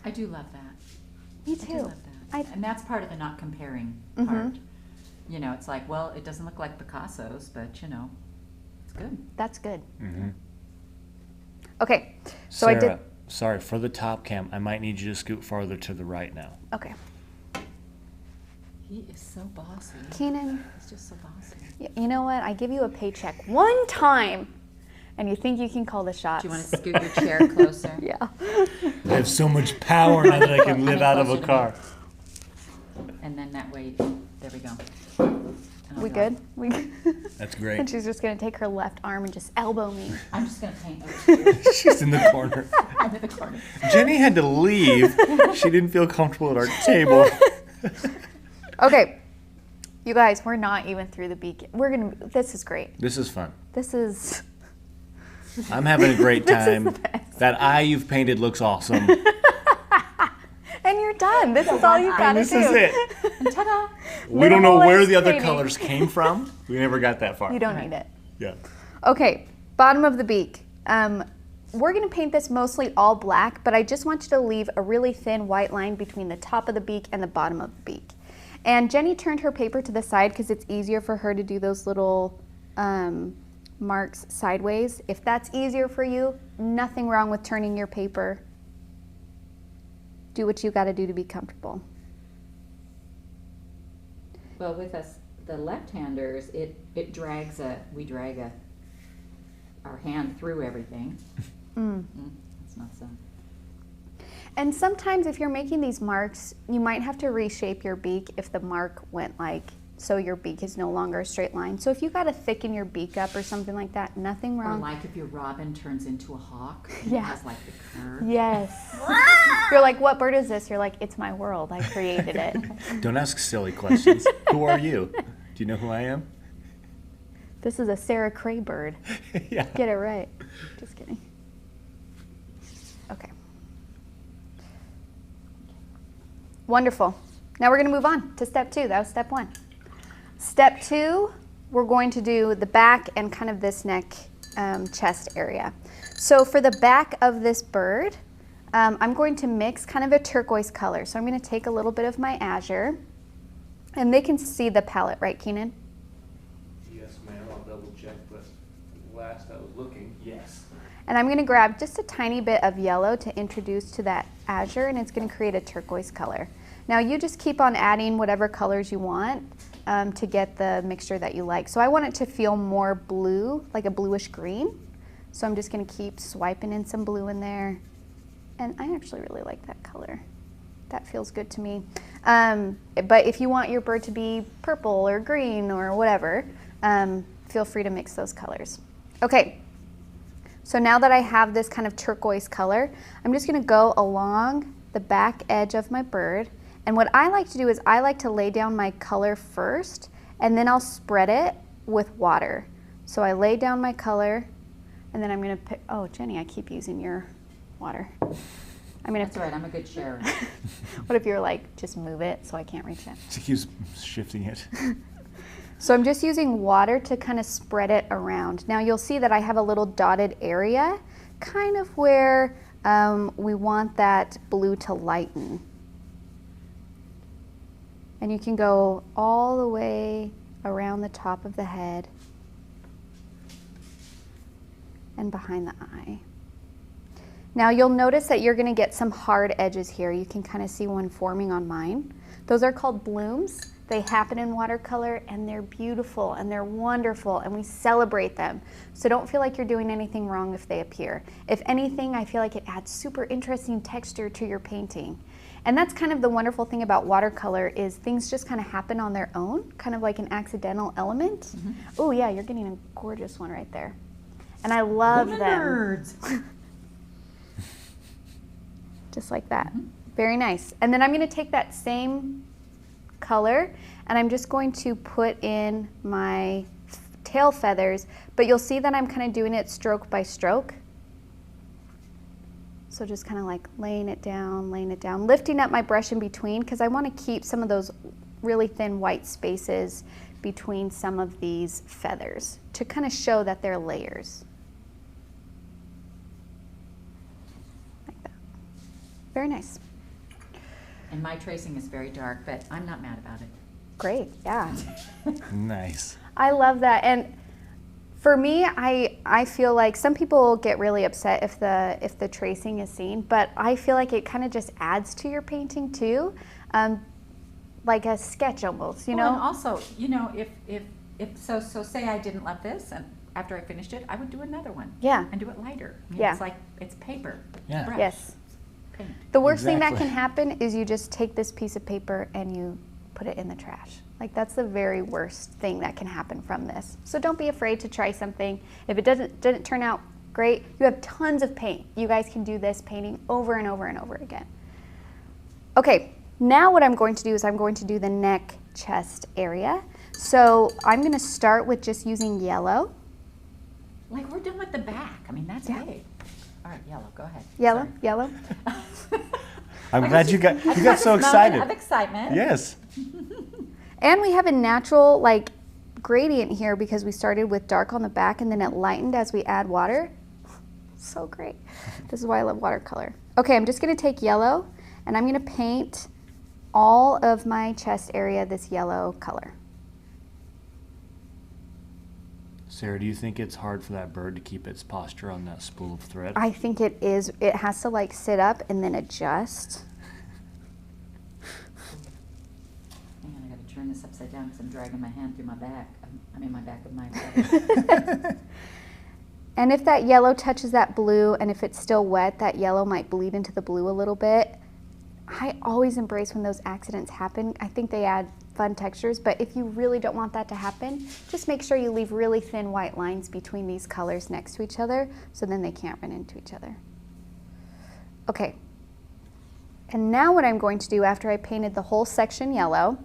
[SPEAKER 2] I do love that.
[SPEAKER 1] Me
[SPEAKER 2] I do
[SPEAKER 1] too.
[SPEAKER 2] love that. And that's part of the not comparing part. You know, it's like, well, it doesn't look like Picasso's, but you know, it's good.
[SPEAKER 1] That's good.
[SPEAKER 3] Mm-hmm.
[SPEAKER 1] Okay, so
[SPEAKER 3] Sarah,
[SPEAKER 1] I did.
[SPEAKER 3] sorry, for the top cam, I might need you to scoot farther to the right now.
[SPEAKER 1] Okay,
[SPEAKER 2] He is so bossy.
[SPEAKER 1] Keenan,
[SPEAKER 2] He's just so bossy.
[SPEAKER 1] you know what? I give you a paycheck one time, and you think you can call the shots.
[SPEAKER 2] Do you want to scoot your chair closer?
[SPEAKER 1] Yeah.
[SPEAKER 3] I have so much power now that I can live out of a
[SPEAKER 2] Closer to
[SPEAKER 3] car.
[SPEAKER 2] And then that way, there we go. And I'll
[SPEAKER 1] We
[SPEAKER 2] be
[SPEAKER 1] good?
[SPEAKER 2] like,
[SPEAKER 1] We.
[SPEAKER 3] That's
[SPEAKER 1] And
[SPEAKER 3] great.
[SPEAKER 1] she's just gonna take her left arm and just elbow me.
[SPEAKER 2] I'm just going to paint over here.
[SPEAKER 3] She's in the corner.
[SPEAKER 2] I'm in the corner.
[SPEAKER 3] Jenny had to leave. She didn't feel comfortable at our table.
[SPEAKER 1] Okay, you guys, we're not even through the beak. This is great.
[SPEAKER 3] This is fun.
[SPEAKER 1] This is.
[SPEAKER 3] I'm having a great
[SPEAKER 1] This is
[SPEAKER 3] time.
[SPEAKER 1] the best.
[SPEAKER 3] That eye you've painted looks awesome.
[SPEAKER 1] And you're done. This is all you gotta
[SPEAKER 3] And this
[SPEAKER 1] do.
[SPEAKER 3] is it.
[SPEAKER 2] And ta-da!
[SPEAKER 3] We don't know where the
[SPEAKER 1] Minimalist
[SPEAKER 3] other
[SPEAKER 1] painting.
[SPEAKER 3] colors came from. We never got that far.
[SPEAKER 1] You don't need it.
[SPEAKER 3] Yeah.
[SPEAKER 1] Okay, bottom of the beak. We're gonna paint this mostly all black, but I just want you to leave a really thin white line between the top of the beak and the bottom of the beak. And Jenny turned her paper to the side because it's easier for her to do those little marks sideways. If that's easier for you, nothing wrong with turning your paper. Do what you gotta do to be comfortable.
[SPEAKER 2] Well, with us, the left-handers, we drag our hand through everything. It's not so.
[SPEAKER 1] And sometimes if you're making these marks, you might have to reshape your beak if the mark went like so your beak is no longer a straight line. So if you got to thicken your beak up or something like that, nothing
[SPEAKER 2] Or
[SPEAKER 1] wrong.
[SPEAKER 2] like if your robin turns into a hawk, and
[SPEAKER 1] Yeah.
[SPEAKER 2] it has like the curve.
[SPEAKER 1] Yes. You're like, what bird is this? You're like, it's my world. I created it.
[SPEAKER 3] Don't ask silly questions. Who are you? Do you know who I am?
[SPEAKER 1] This is a Sarah Cray bird.
[SPEAKER 3] Yeah.
[SPEAKER 1] Get it right. Just kidding. Okay. Wonderful. Now we're going to move on to step 2. That was step 1. Step 2, we're going to do the back and kind of this neck chest area. So for the back of this bird, I'm going to mix kind of a turquoise color. So I'm going to take a little bit of my azure, and they can see the palette, right, Keenan?
[SPEAKER 3] Yes, ma'am. I'll double check, but last I was looking, yes.
[SPEAKER 1] And I'm going to grab just a tiny bit of yellow to introduce to that azure, and it's going to create a turquoise color. Now you just keep on adding whatever colors you want to get the mixture that you like. So I want it to feel more blue, like a bluish green. So I'm just going to keep swiping in some blue in there. And I actually really like that color. That feels good to me. But if you want your bird to be purple or green or whatever, feel free to mix those colors. Okay. So now that I have this kind of turquoise color, I'm just going to go along the back edge of my bird. And what I like to do is I like to lay down my color first, and then I'll spread it with water. So I lay down my color, and then I'm going to pick, oh, Jenny, I keep using your water.
[SPEAKER 2] That's all right, I'm a good sharer.
[SPEAKER 1] What if you're like, just move it so I can't reach it?
[SPEAKER 3] She keeps shifting it.
[SPEAKER 1] So I'm just using water to kind of spread it around. Now you'll see that I have a little dotted area, kind of where we want that blue to lighten. And you can go all the way around the top of the head and behind the eye. Now you'll notice that you're going to get some hard edges here. You can kind of see one forming on mine. Those are called blooms. They happen in watercolor, and they're beautiful and they're wonderful, and we celebrate them. So don't feel like you're doing anything wrong if they appear. If anything, I feel like it adds super interesting texture to your painting. And that's kind of the wonderful thing about watercolor is things just kind of happen on their own, kind of like an accidental element. Mm-hmm. Oh yeah, you're getting a gorgeous one right there. And I love them.
[SPEAKER 2] Birds.
[SPEAKER 1] Just like that. Mm-hmm. Very nice. And then I'm going to take that same color and I'm just going to put in my tail feathers, but you'll see that I'm kind of doing it stroke by stroke. So just kind of like laying it down, lifting up my brush in between because I want to keep some of those really thin white spaces between some of these feathers to kind of show that they're layers. Like that. Very nice.
[SPEAKER 2] And my tracing is very dark, but I'm not mad about it.
[SPEAKER 1] Great, yeah.
[SPEAKER 3] Nice.
[SPEAKER 1] I love that. And for me, I feel like some people get really upset if the tracing is seen, but I feel like it kind of just adds to your painting too, like a sketch almost, you know?
[SPEAKER 2] And also, you know, if so say I didn't love this, and after I finished it, I would do another one.
[SPEAKER 1] Yeah.
[SPEAKER 2] And do it lighter. I mean,
[SPEAKER 1] Yeah.
[SPEAKER 2] It's like, it's paper.
[SPEAKER 3] Yeah.
[SPEAKER 2] Brush,
[SPEAKER 1] Yes.
[SPEAKER 2] paint.
[SPEAKER 1] The worst thing that
[SPEAKER 3] Exactly.
[SPEAKER 1] can happen is you just take this piece of paper and you put it in the trash. Like that's the very worst thing that can happen from this. So don't be afraid to try something. If it didn't turn out great, you have tons of paint. You guys can do this painting over and over and over again. Okay, now what I'm going to do is I'm going to do the neck chest area. So I'm going to start with just using yellow.
[SPEAKER 2] Like we're done with the back. I mean, that's
[SPEAKER 1] Yeah.
[SPEAKER 2] big. All right, yellow, go ahead.
[SPEAKER 1] Yellow,
[SPEAKER 2] Sorry.
[SPEAKER 1] yellow.
[SPEAKER 3] I'm glad you got so excited.
[SPEAKER 2] Of excitement.
[SPEAKER 3] Yes.
[SPEAKER 1] And we have a natural like gradient here because we started with dark on the back and then it lightened as we add water. So great. This is why I love watercolor. Okay, I'm just going to take yellow and I'm going to paint all of my chest area this yellow color.
[SPEAKER 3] Sarah, do you think it's hard for that bird to keep its posture on that spool of thread?
[SPEAKER 1] I think it is. It has to like sit up and then adjust.
[SPEAKER 2] Hang on, I gotta turn this upside down because I'm dragging my hand through my back. I'm in my back of my feather.
[SPEAKER 1] And if that yellow touches that blue and if it's still wet, that yellow might bleed into the blue a little bit. I always embrace when those accidents happen. I think they add fun textures, but if you really don't want that to happen, just make sure you leave really thin white lines between these colors next to each other so then they can't run into each other. Okay, and now what I'm going to do after I painted the whole section yellow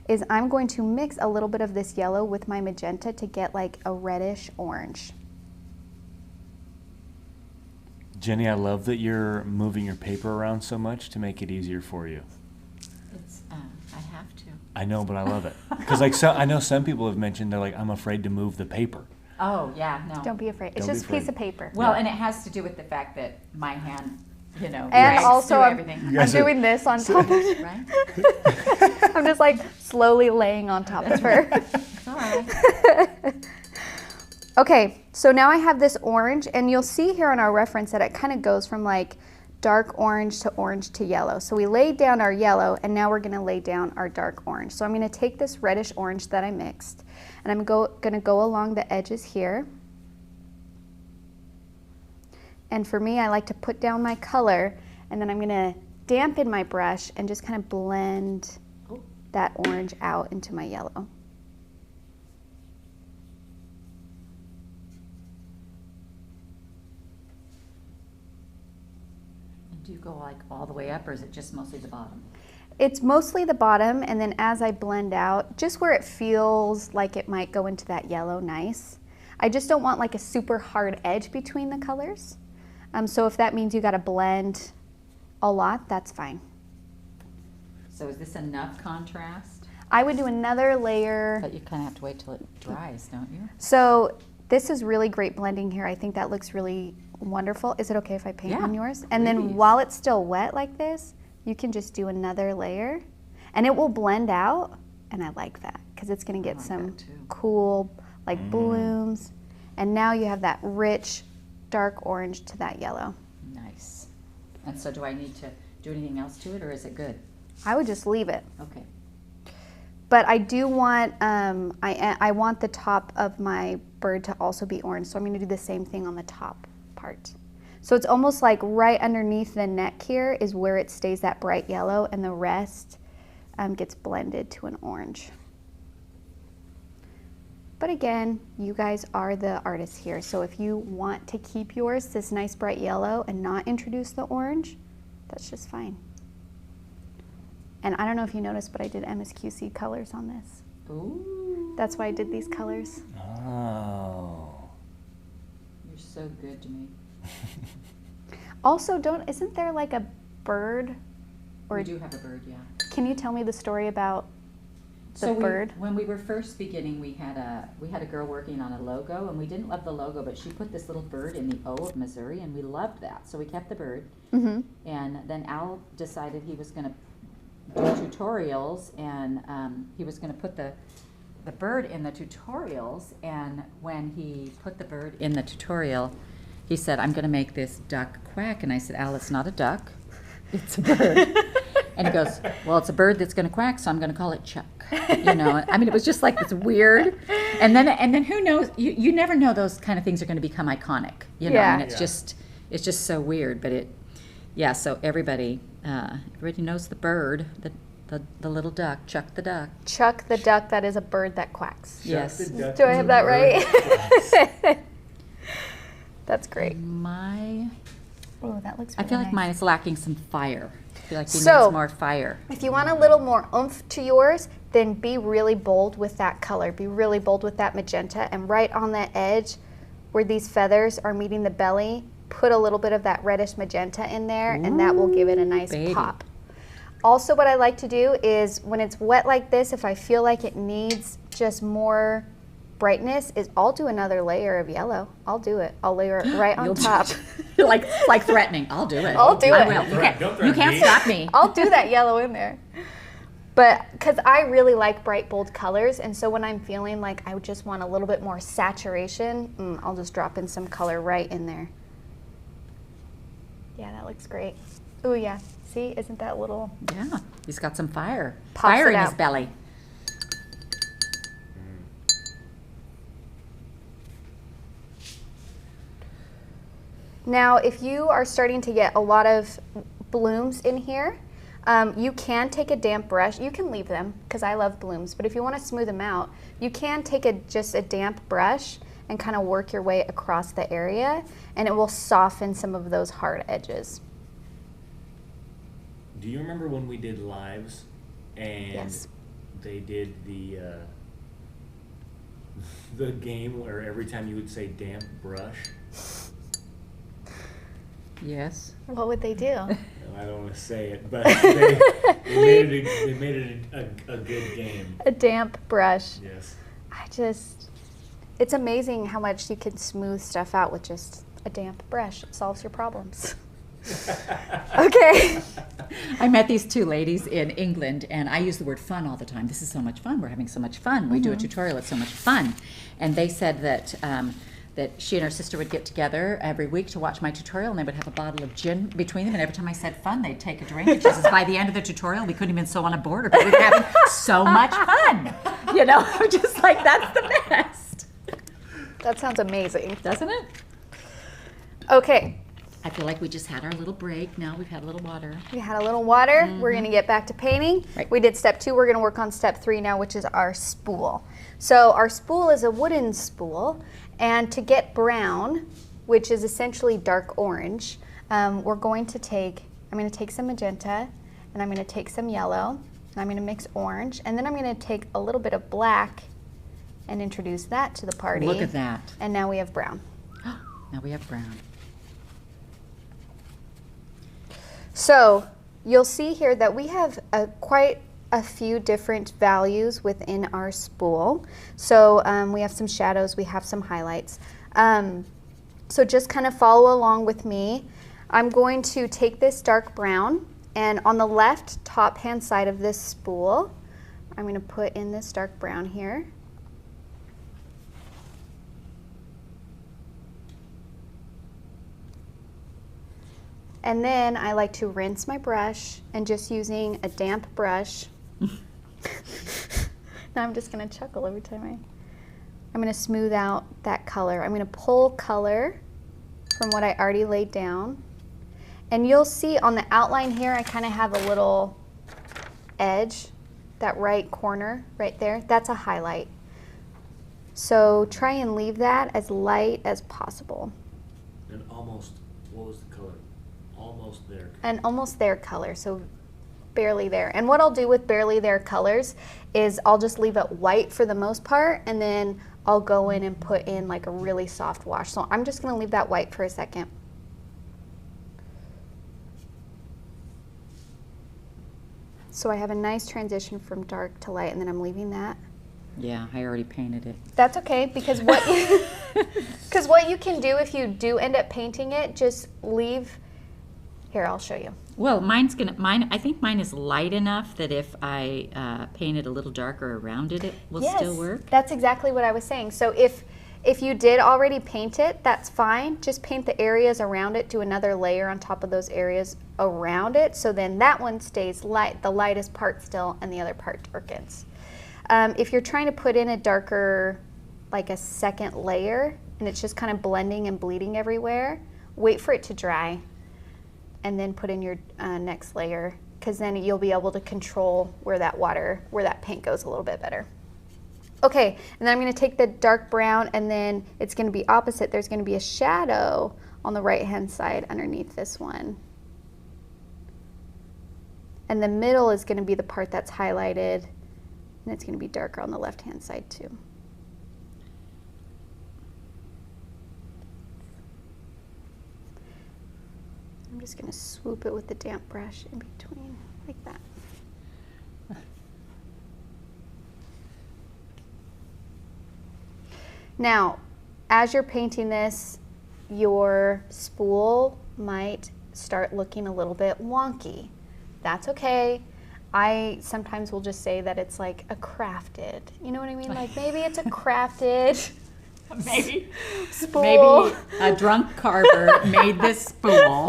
[SPEAKER 1] is I'm going to mix a little bit of this yellow with my magenta to get like a reddish orange.
[SPEAKER 3] Jenny, I love that you're moving your paper around so much to make it easier for you.
[SPEAKER 2] It's, I have to.
[SPEAKER 3] I know, but I love it. Because like I know some people have mentioned they're like, I'm afraid to move the paper.
[SPEAKER 2] Oh, yeah, no.
[SPEAKER 1] Don't be afraid. It's
[SPEAKER 3] Don't be
[SPEAKER 1] just a piece
[SPEAKER 3] afraid.
[SPEAKER 1] of paper.
[SPEAKER 2] Well, and it has to do with the fact that my hand, you know,
[SPEAKER 1] And
[SPEAKER 2] drags
[SPEAKER 1] also
[SPEAKER 2] through
[SPEAKER 1] I'm
[SPEAKER 2] everything.
[SPEAKER 1] I'm doing this on top of it.
[SPEAKER 2] Right?
[SPEAKER 1] I'm just like slowly laying on top of her.
[SPEAKER 2] It's all right.
[SPEAKER 1] Okay, so now I have this orange, and you'll see here on our reference that it kind of goes from like dark orange to yellow. So we laid down our yellow, and now we're gonna lay down our dark orange. So I'm gonna take this reddish orange that I mixed, and I'm gonna go along the edges here. And for me, I like to put down my color, and then I'm gonna dampen my brush and just kind of blend that orange out into my yellow.
[SPEAKER 2] Do you go like all the way up, or is it just mostly the bottom?
[SPEAKER 1] It's mostly the bottom, and then as I blend out, just where it feels like it might go into that yellow nice. I just don't want like a super hard edge between the colors. So if that means you gotta blend a lot, that's fine.
[SPEAKER 2] So is this enough contrast?
[SPEAKER 1] I would do another layer.
[SPEAKER 2] But you kind of have to wait till it dries, don't you?
[SPEAKER 1] So this is really great blending here. I think that looks really wonderful. Is it okay if I paint
[SPEAKER 2] Yeah,
[SPEAKER 1] on yours? And then
[SPEAKER 2] please.
[SPEAKER 1] while it's still wet like this, you can just do another layer and it will blend out, and I like that because it's gonna get
[SPEAKER 2] like
[SPEAKER 1] some
[SPEAKER 2] that too.
[SPEAKER 1] cool like blooms, and now you have that rich dark orange to that yellow.
[SPEAKER 2] Nice. And so do I need to do anything else to it, or is it good?
[SPEAKER 1] I would just leave it.
[SPEAKER 2] Okay.
[SPEAKER 1] But I do want, I want the top of my bird to also be orange, so I'm gonna do the same thing on the top part. So it's almost like right underneath the neck here is where it stays that bright yellow, and the rest gets blended to an orange. But again, you guys are the artists here, so if you want to keep yours this nice bright yellow and not introduce the orange, that's just fine. And I don't know if you noticed, but I did MSQC colors on this.
[SPEAKER 2] Ooh.
[SPEAKER 1] That's why I did these colors.
[SPEAKER 3] Oh.
[SPEAKER 2] You're so good to me.
[SPEAKER 1] Also, isn't there like a bird? Or
[SPEAKER 2] We do have a bird, yeah.
[SPEAKER 1] can you tell me the story about the bird?
[SPEAKER 2] When we were first beginning, we had a girl working on a logo, and we didn't love the logo, but she put this little bird in the O of Missouri, and we loved that. So we kept the bird.
[SPEAKER 1] Mm-hmm.
[SPEAKER 2] And then Al decided he was going to do tutorials, and he was going to put the bird in the tutorials. And when he put the bird in the tutorial, he said, "I'm going to make this duck quack." And I said, "Al, it's not a duck, it's a bird." And he goes, "Well, it's a bird that's going to quack, so I'm going to call it Chuck." You know, I mean, it was just like this weird. And then who knows? You never know those kind of things are going to become iconic. You know,
[SPEAKER 1] Yeah.
[SPEAKER 2] and it's just so weird. But yeah. So everybody knows the bird, the little duck, Chuck the duck.
[SPEAKER 1] Chuck the duck, that is a bird that quacks.
[SPEAKER 2] Yes.
[SPEAKER 1] Do I have that right? That's great. Oh, that looks
[SPEAKER 2] I
[SPEAKER 1] really
[SPEAKER 2] feel like
[SPEAKER 1] nice.
[SPEAKER 2] mine is lacking some fire. I feel like he
[SPEAKER 1] So-
[SPEAKER 2] needs more fire.
[SPEAKER 1] If you want a little more oomph to yours, then be really bold with that color. Be really bold with that magenta, and right on that edge where these feathers are meeting the belly, put a little bit of that reddish magenta in there, and that will give it a nice
[SPEAKER 2] baby.
[SPEAKER 1] pop. Also, what I like to do is when it's wet like this, if I feel like it needs just more brightness, is I'll do another layer of yellow. I'll do it. I'll layer it right on
[SPEAKER 2] You'll do
[SPEAKER 1] top.
[SPEAKER 2] You're like threatening. I'll do it.
[SPEAKER 1] I'll do
[SPEAKER 2] I
[SPEAKER 1] it.
[SPEAKER 2] will.
[SPEAKER 4] Don't
[SPEAKER 2] You
[SPEAKER 4] threaten
[SPEAKER 2] can't
[SPEAKER 4] me.
[SPEAKER 2] stop me.
[SPEAKER 1] I'll do that yellow in there. But because I really like bright, bold colors, and so when I'm feeling like I just want a little bit more saturation, I'll just drop in some color right in there. Yeah, that looks great. Ooh, yeah. See, isn't that little?
[SPEAKER 2] Yeah, he's got some fire.
[SPEAKER 1] Pops
[SPEAKER 2] Fire
[SPEAKER 1] it
[SPEAKER 2] in his
[SPEAKER 1] out.
[SPEAKER 2] belly.
[SPEAKER 1] Now, if you are starting to get a lot of blooms in here, You can take a damp brush. You can leave them because I love blooms, but if you want to smooth them out, you can take just a damp brush and kind of work your way across the area, and it will soften some of those hard edges.
[SPEAKER 3] Do you remember when we did lives and
[SPEAKER 1] Yes.
[SPEAKER 3] they did the game where every time you would say damp brush?
[SPEAKER 2] Yes.
[SPEAKER 1] What would they do?
[SPEAKER 3] I don't want to say it, but they made it a good game.
[SPEAKER 1] A damp brush.
[SPEAKER 3] Yes.
[SPEAKER 1] It's amazing how much you can smooth stuff out with just a damp brush. It solves your problems. Okay.
[SPEAKER 2] I met these two ladies in England, and I use the word fun all the time. This is so much fun. We're having so much fun. We do a tutorial. It's so much fun. And they said that that she and her sister would get together every week to watch my tutorial, and they would have a bottle of gin between them. And every time I said fun, they'd take a drink. And she says, by the end of the tutorial, we couldn't even sew on a border, but we were having so much fun. You know, just like that's the best.
[SPEAKER 1] That sounds amazing.
[SPEAKER 2] Doesn't it?
[SPEAKER 1] Okay.
[SPEAKER 2] I feel like we just had our little break. Now we've had a little water.
[SPEAKER 1] We had a little water. We're going to get back to painting.
[SPEAKER 2] Right.
[SPEAKER 1] We did step 2. We're going to work on step 3 now, which is our spool. So our spool is a wooden spool. And to get brown, which is essentially dark orange, we're going to take, I'm going to take some magenta, and I'm going to take some yellow, and I'm going to mix orange, and then I'm going to take a little bit of black and introduce that to the party.
[SPEAKER 2] Look at that.
[SPEAKER 1] And now we have brown.
[SPEAKER 2] Now we have brown.
[SPEAKER 1] So you'll see here that we have quite a few different values within our spool. So we have some shadows, we have some highlights. So just kind of follow along with me. I'm going to take this dark brown, and on the left top hand side of this spool, I'm going to put in this dark brown here. And then I like to rinse my brush, and just using a damp brush. Now I'm just going to chuckle every time I'm going to smooth out that color. I'm going to pull color from what I already laid down. And you'll see on the outline here, I kind of have a little edge, that right corner right there. That's a highlight. So try and leave that as light as possible.
[SPEAKER 3] And almost, what was the color? Almost there.
[SPEAKER 1] An almost there color, so barely there. And what I'll do with barely there colors is I'll just leave it white for the most part, and then I'll go in and put in like a really soft wash. So I'm just going to leave that white for a second. So I have a nice transition from dark to light, and then I'm leaving that.
[SPEAKER 2] Yeah, I already painted it.
[SPEAKER 1] That's okay, because what you, what you can do if you do end up painting it, just leave. Here, I'll show you.
[SPEAKER 2] Well, I think mine is light enough that if I paint it a little darker around it, it will still work.
[SPEAKER 1] That's exactly what I was saying. So if you did already paint it, that's fine. Just paint the areas around it, do another layer on top of those areas around it, so then that one stays light, the lightest part still, and the other part darkens. If you're trying to put in a darker, like a second layer, and it's just kind of blending and bleeding everywhere, wait for it to dry, and then put in your next layer, because then you'll be able to control where that paint goes a little bit better. Okay, and then I'm going to take the dark brown, and then it's going to be opposite. There's going to be a shadow on the right hand side underneath this one. And the middle is going to be the part that's highlighted, and it's going to be darker on the left hand side too. I'm just going to swoop it with the damp brush in between, like that. Now, as you're painting this, your spool might start looking a little bit wonky. That's okay. I sometimes will just say that it's like a crafted, you know what I mean? Like maybe it's a crafted
[SPEAKER 2] Maybe
[SPEAKER 1] spool.
[SPEAKER 2] Maybe a drunk carver made this spool.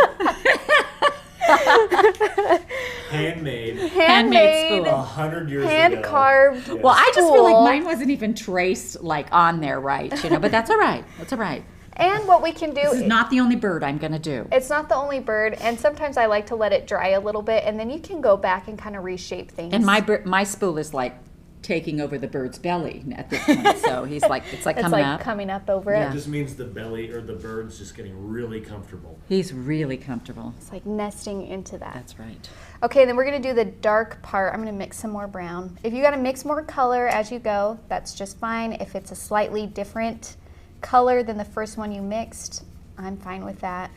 [SPEAKER 3] Handmade.
[SPEAKER 2] Handmade spool.
[SPEAKER 3] 100 years
[SPEAKER 1] hand
[SPEAKER 3] ago.
[SPEAKER 1] carved.
[SPEAKER 3] Yes.
[SPEAKER 2] Well, I just feel like mine wasn't even traced like on there right, you know, but that's all right. That's all right.
[SPEAKER 1] And what we can do
[SPEAKER 2] This is not the only bird I'm going to do.
[SPEAKER 1] It's not the only bird, and sometimes I like to let it dry a little bit, and then you can go back and kind of reshape things.
[SPEAKER 2] And my spool is like taking over the bird's belly at this point. So he's like, it's like
[SPEAKER 1] coming up over
[SPEAKER 2] Yeah.
[SPEAKER 3] It just means the belly or the bird's just getting really comfortable.
[SPEAKER 2] He's really comfortable.
[SPEAKER 1] It's like nesting into that.
[SPEAKER 2] That's right.
[SPEAKER 1] Okay, then we're gonna do the dark part. I'm gonna mix some more brown. If you gotta mix more color as you go, that's just fine. If it's a slightly different color than the first one you mixed, I'm fine with that.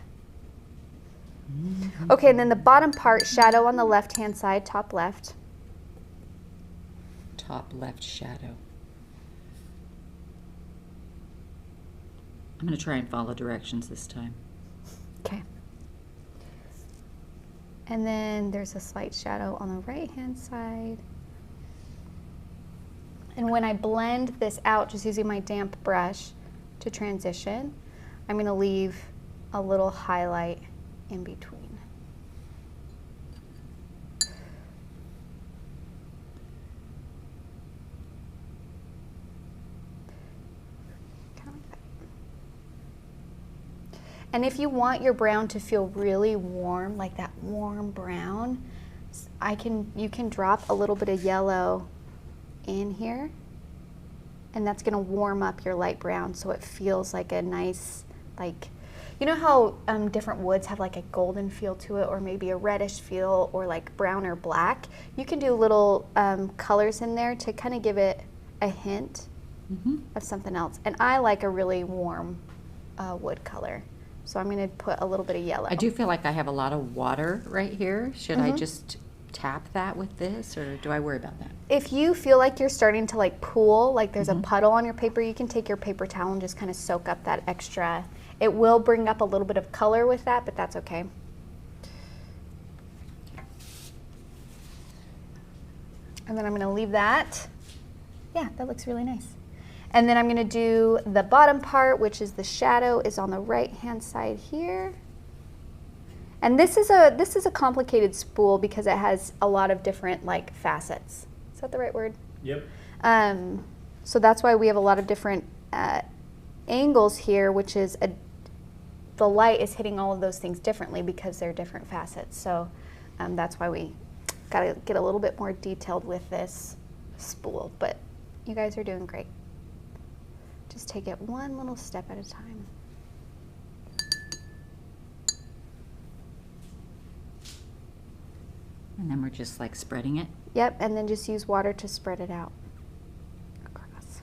[SPEAKER 1] Okay, and then the bottom part, shadow on the left-hand side, top left.
[SPEAKER 2] Top left shadow. I'm going to try and follow directions this time.
[SPEAKER 1] Okay. And then there's a slight shadow on the right-hand side. And when I blend this out, just using my damp brush to transition, I'm going to leave a little highlight in between. And if you want your brown to feel really warm, like that warm brown, you can drop a little bit of yellow in here, and that's gonna warm up your light brown so it feels like a nice, like, you know how different woods have like a golden feel to it, or maybe a reddish feel, or like brown or black? You can do little colors in there to kind of give it a hint of something else. And I like a really warm wood color. So I'm going to put a little bit of yellow.
[SPEAKER 2] I do feel like I have a lot of water right here. Should I just tap that with this, or do I worry about that?
[SPEAKER 1] If you feel like you're starting to like pool, like there's a puddle on your paper, you can take your paper towel and just kind of soak up that extra. It will bring up a little bit of color with that, but that's okay. And then I'm going to leave that. Yeah, that looks really nice. And then I'm going to do the bottom part, which is the shadow, is on the right-hand side here. And this is a complicated spool because it has a lot of different like facets. Is that the right word?
[SPEAKER 3] Yep.
[SPEAKER 1] So that's why we have a lot of different angles here, which is the light is hitting all of those things differently because they're different facets. So that's why we got to get a little bit more detailed with this spool. But you guys are doing great. Just take it one little step at a time.
[SPEAKER 2] And then we're just like spreading it.
[SPEAKER 1] Yep, and then just use water to spread it out across.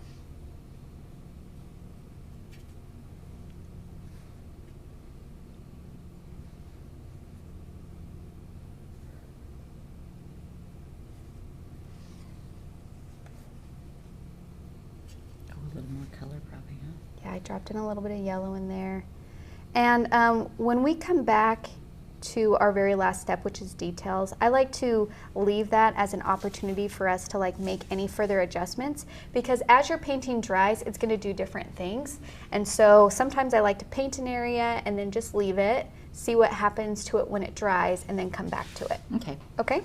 [SPEAKER 2] A little more color probably, huh?
[SPEAKER 1] Yeah, I dropped in a little bit of yellow in there. And when we come back to our very last step, which is details, I like to leave that as an opportunity for us to like make any further adjustments, because as your painting dries, it's going to do different things. And so sometimes I like to paint an area and then just leave it, see what happens to it when it dries, and then come back to it.
[SPEAKER 2] Okay.
[SPEAKER 1] Okay?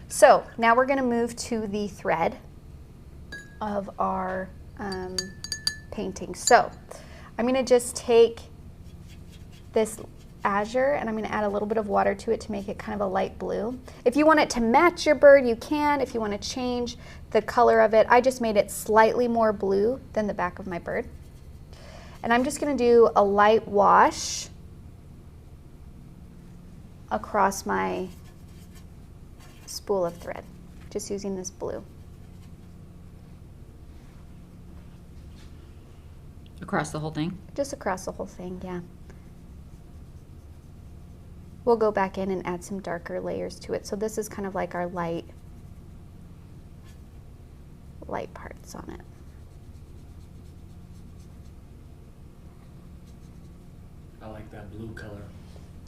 [SPEAKER 1] So now we're going to move to the thread of our painting. So I'm going to just take this azure and I'm going to add a little bit of water to it to make it kind of a light blue. If you want it to match your bird, you can. If you want to change the color of it, I just made it slightly more blue than the back of my bird. And I'm just going to do a light wash across my spool of thread, just using this blue.
[SPEAKER 2] Across the whole thing?
[SPEAKER 1] Just across the whole thing, yeah. We'll go back in and add some darker layers to it. So this is kind of like our light parts on it.
[SPEAKER 3] I like that blue color.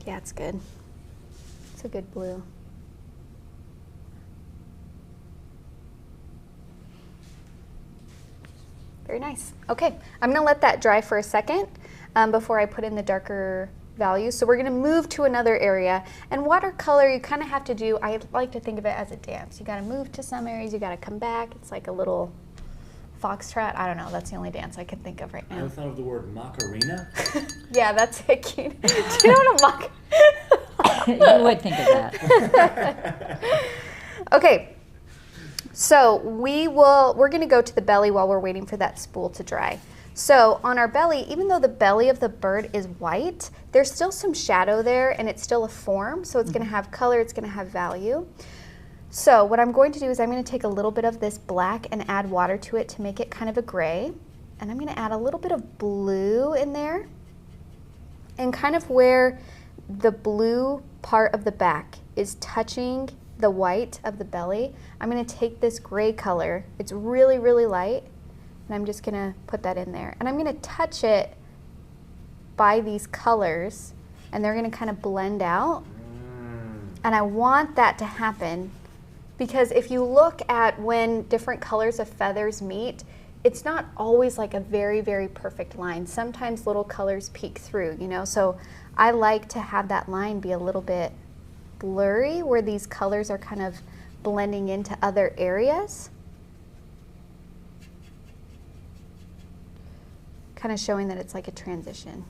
[SPEAKER 1] Yeah, it's good. It's a good blue. Very nice. Okay, I'm gonna let that dry for a second before I put in the darker values. So we're gonna move to another area. And watercolor, you kind of have to do, I like to think of it as a dance. You gotta move to some areas, you gotta come back. It's like a little foxtrot. I don't know. That's the only dance I can think of right
[SPEAKER 3] I
[SPEAKER 1] now.
[SPEAKER 3] thought of the word Macarena.
[SPEAKER 1] Yeah, that's it. Do you know what a mock?
[SPEAKER 2] You would think of that.
[SPEAKER 1] Okay. So we're going to go to the belly while we're waiting for that spool to dry. So on our belly, even though the belly of the bird is white, there's still some shadow there and it's still a form. So it's going to have color, it's going to have value. So what I'm going to do is I'm going to take a little bit of this black and add water to it to make it kind of a gray. And I'm going to add a little bit of blue in there. And kind of where the blue part of the back is touching the white of the belly, I'm going to take this gray color. It's really, really light. And I'm just going to put that in there. And I'm going to touch it by these colors. And they're going to kind of blend out. And I want that to happen. Because if you look at when different colors of feathers meet, it's not always like a very, very perfect line. Sometimes little colors peek through, you know? So I like to have that line be a little bit blurry where these colors are kind of blending into other areas. Kind of showing that it's like a transition.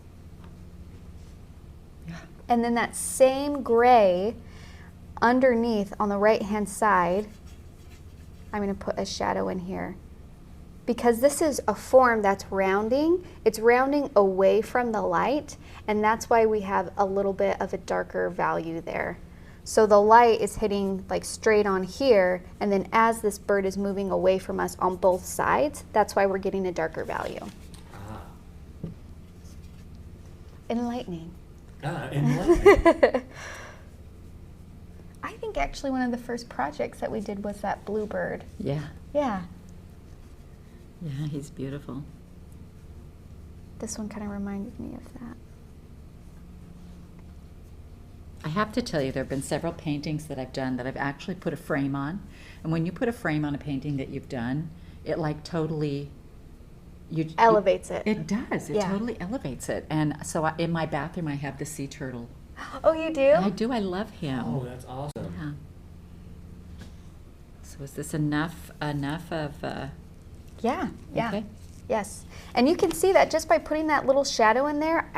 [SPEAKER 2] Yeah.
[SPEAKER 1] And then that same gray underneath on the right hand side, I'm going to put a shadow in here. Because this is a form that's rounding, it's rounding away from the light, and that's why we have a little bit of a darker value there. So the light is hitting like straight on here, and then as this bird is moving away from us on both sides, that's why we're getting a darker value. Enlightening.
[SPEAKER 3] Enlightening.
[SPEAKER 1] I think actually one of the first projects that we did was that bluebird.
[SPEAKER 2] Yeah.
[SPEAKER 1] Yeah.
[SPEAKER 2] Yeah, he's beautiful.
[SPEAKER 1] This one kind of reminded me of that.
[SPEAKER 2] I have to tell you, there have been several paintings that I've done that I've actually put a frame on. And when you put a frame on a painting that you've done, it like totally...
[SPEAKER 1] Elevates it.
[SPEAKER 2] It does. It
[SPEAKER 1] Yeah.
[SPEAKER 2] totally elevates it. And so in my bathroom, I have the sea turtle.
[SPEAKER 1] Oh, you do?
[SPEAKER 2] I do. I love him.
[SPEAKER 3] Oh, that's awesome.
[SPEAKER 2] Yeah. So is this enough of...
[SPEAKER 1] Yeah. Yeah.
[SPEAKER 2] Okay.
[SPEAKER 1] Yes. And you can see that just by putting that little shadow in there,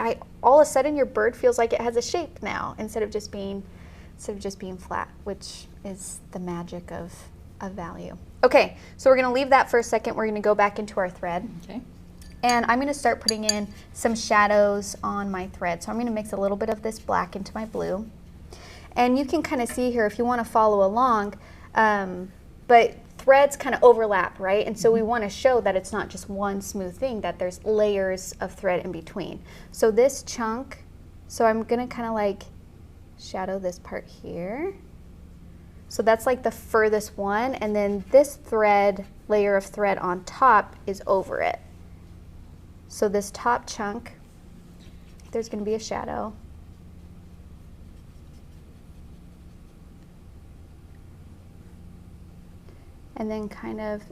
[SPEAKER 1] all of a sudden your bird feels like it has a shape now instead of just being flat, which is the magic of value. Okay, so we're going to leave that for a second. We're going to go back into our thread.
[SPEAKER 2] Okay.
[SPEAKER 1] And I'm going to start putting in some shadows on my thread. So I'm going to mix a little bit of this black into my blue. And you can kind of see here if you want to follow along, but threads kind of overlap, right? And so we want to show that it's not just one smooth thing, that there's layers of thread in between. So this chunk, so I'm going to kind of like shadow this part here. So that's like the furthest one, and then this layer of thread on top is over it. So this top chunk, there's going to be a shadow. And then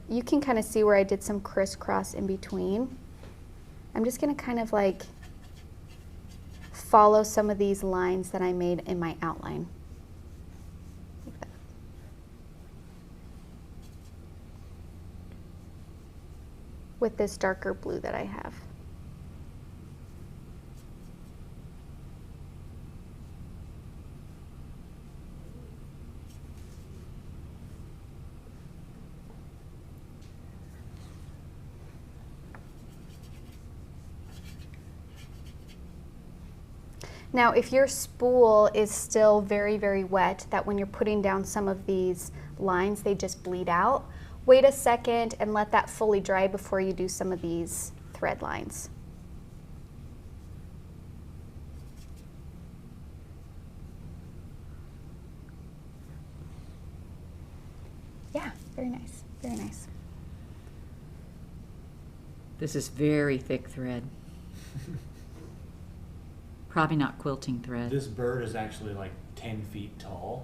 [SPEAKER 1] you can kind of see where I did some crisscross in between. I'm just going to kind of like follow some of these lines that I made in my outline. Like that. With this darker blue that I have. Now, if your spool is still very, very wet, that when you're putting down some of these lines, they just bleed out, wait a second and let that fully dry before you do some of these thread lines. Yeah, very nice, very nice.
[SPEAKER 2] This is very thick thread. Probably not quilting thread.
[SPEAKER 3] This bird is actually like 10 feet tall.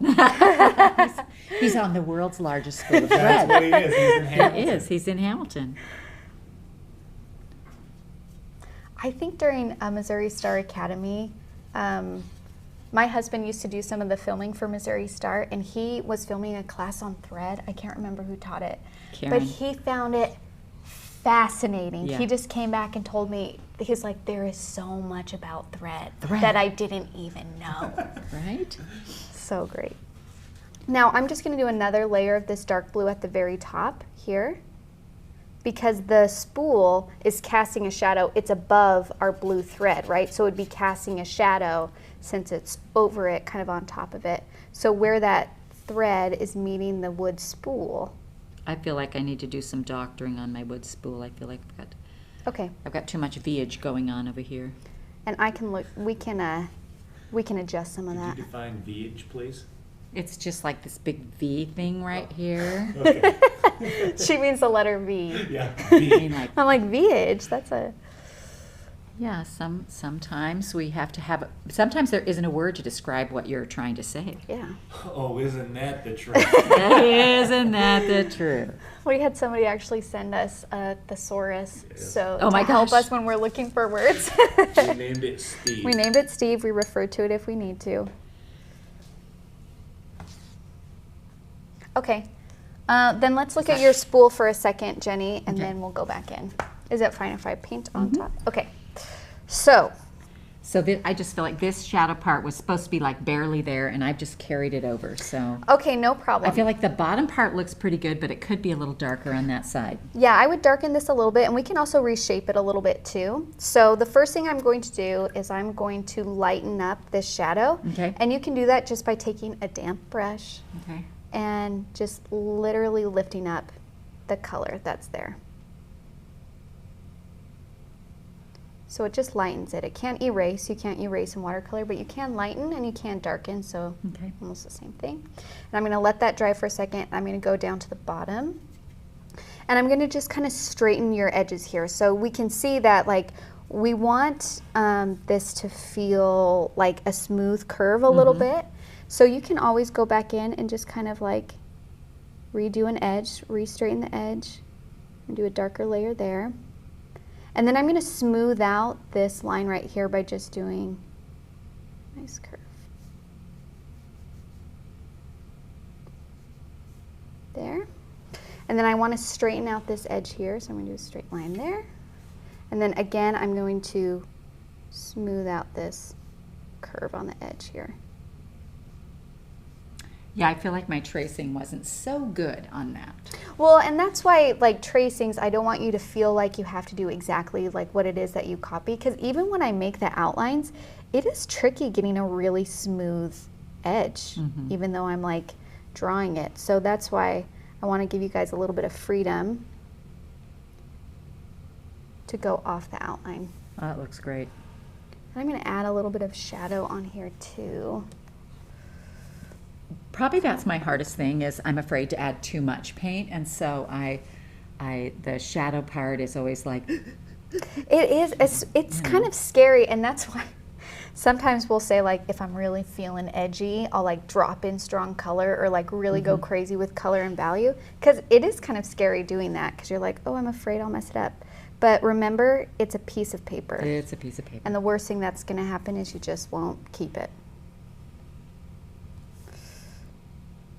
[SPEAKER 2] He's on the world's largest spool of
[SPEAKER 3] That's
[SPEAKER 2] thread.
[SPEAKER 3] what he is. He's in Hamilton.
[SPEAKER 2] He is. He's in Hamilton.
[SPEAKER 1] I think during Missouri Star Academy, my husband used to do some of the filming for Missouri Star, and he was filming a class on thread. I can't remember who taught it.
[SPEAKER 2] Karen.
[SPEAKER 1] But he found it fascinating.
[SPEAKER 2] Yeah.
[SPEAKER 1] He just came back and told me, he's like, there is so much about thread that I didn't even know.
[SPEAKER 2] Right?
[SPEAKER 1] So great. Now I'm just going to do another layer of this dark blue at the very top here, because the spool is casting a shadow. It's above our blue thread, right? So it would be casting a shadow since it's over it, kind of on top of it. So where that thread is meeting the wood spool.
[SPEAKER 2] I feel like I need to do some doctoring on my wood spool. I feel like I've got too much V-age going on over here.
[SPEAKER 1] And I can look, we can adjust some of that.
[SPEAKER 3] Could you define VH, please?
[SPEAKER 2] It's just like this big V thing right here.
[SPEAKER 3] Okay.
[SPEAKER 1] She means the letter V.
[SPEAKER 3] Yeah.
[SPEAKER 2] I mean, like,
[SPEAKER 1] I'm like, VH, that's a...
[SPEAKER 2] yeah, sometimes we have to have, sometimes there isn't a word to describe what you're trying to say.
[SPEAKER 1] Yeah.
[SPEAKER 3] Oh, isn't that the truth?
[SPEAKER 2] Isn't that the truth?
[SPEAKER 1] We had somebody actually send us a thesaurus, so
[SPEAKER 2] Oh my
[SPEAKER 1] to help
[SPEAKER 2] gosh.
[SPEAKER 1] us when we're looking for words.
[SPEAKER 3] We named it Steve.
[SPEAKER 1] We named it Steve. We refer to it if we need to. Okay. Then let's look at your spool for a second, Jenny, and
[SPEAKER 2] Okay.
[SPEAKER 1] then we'll go back in. Is it fine if I paint on top? Okay. So,
[SPEAKER 2] I just feel like this shadow part was supposed to be like barely there, and I've just carried it over. So
[SPEAKER 1] okay, no problem.
[SPEAKER 2] I feel like the bottom part looks pretty good, but it could be a little darker on that side.
[SPEAKER 1] Yeah, I would darken this a little bit, and we can also reshape it a little bit too. So the first thing I'm going to do is I'm going to lighten up this shadow.
[SPEAKER 2] Okay.
[SPEAKER 1] And you can do that just by taking a damp brush
[SPEAKER 2] Okay.
[SPEAKER 1] and just literally lifting up the color that's there. So it just lightens it. It can't erase. You can't erase in watercolor, but you can lighten and you can darken, so
[SPEAKER 2] Okay.
[SPEAKER 1] almost the same thing. And I'm going to let that dry for a second. I'm going to go down to the bottom. And I'm going to just kind of straighten your edges here. So we can see that like we want this to feel like a smooth curve a little bit. So you can always go back in and just kind of like redo an edge, re-straighten the edge, and do a darker layer there. And then I'm going to smooth out this line right here by just doing a nice curve. There. And then I want to straighten out this edge here, so I'm going to do a straight line there. And then again, I'm going to smooth out this curve on the edge here.
[SPEAKER 2] Yeah, I feel like my tracing wasn't so good on that.
[SPEAKER 1] Well, and that's why, like, tracings, I don't want you to feel like you have to do exactly like what it is that you copy, because even when I make the outlines, it is tricky getting a really smooth edge, even though I'm like drawing it. So that's why I want to give you guys a little bit of freedom to go off the outline.
[SPEAKER 2] Oh, that looks great.
[SPEAKER 1] And I'm going to add a little bit of shadow on here too.
[SPEAKER 2] Probably that's my hardest thing, is I'm afraid to add too much paint, and so the shadow part is always like.
[SPEAKER 1] It's kind of scary, and that's why sometimes we'll say, like, if I'm really feeling edgy, I'll like drop in strong color or like really go crazy with color and value, because it is kind of scary doing that, because you're like, oh, I'm afraid I'll mess it up. But remember, it's a piece of paper.
[SPEAKER 2] It's a piece of paper.
[SPEAKER 1] And the worst thing that's going to happen is you just won't keep it.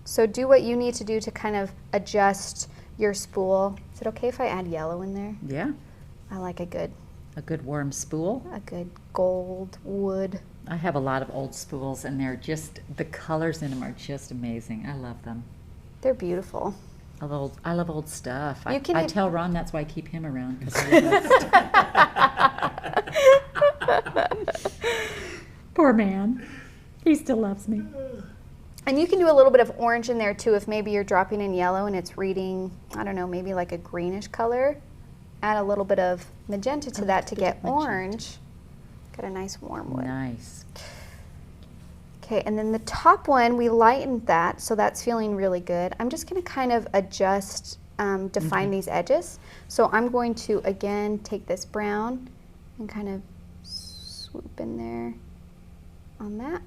[SPEAKER 1] So do what you need to do to kind of adjust your spool. Is it okay if I add yellow in there?
[SPEAKER 2] Yeah,
[SPEAKER 1] I like a good
[SPEAKER 2] warm spool.
[SPEAKER 1] gold wood.
[SPEAKER 2] I have a lot of old spools, and they're just, the colors in them are just amazing. I love them.
[SPEAKER 1] They're beautiful.
[SPEAKER 2] I love old stuff.
[SPEAKER 1] You can
[SPEAKER 2] I
[SPEAKER 1] ev-
[SPEAKER 2] tell Ron that's why I keep him around, 'cause I love old stuff. Poor man. He still loves me.
[SPEAKER 1] And you can do a little bit of orange in there too, if maybe you're dropping in yellow and it's reading, I don't know, maybe like a greenish color. Add a little bit of magenta to that to get orange. Got a nice warm wood.
[SPEAKER 2] Nice.
[SPEAKER 1] Okay, and then the top one, we lightened that, so that's feeling really good. I'm just going to kind of adjust, define these edges. So I'm going to, again, take this brown and kind of swoop in there on that.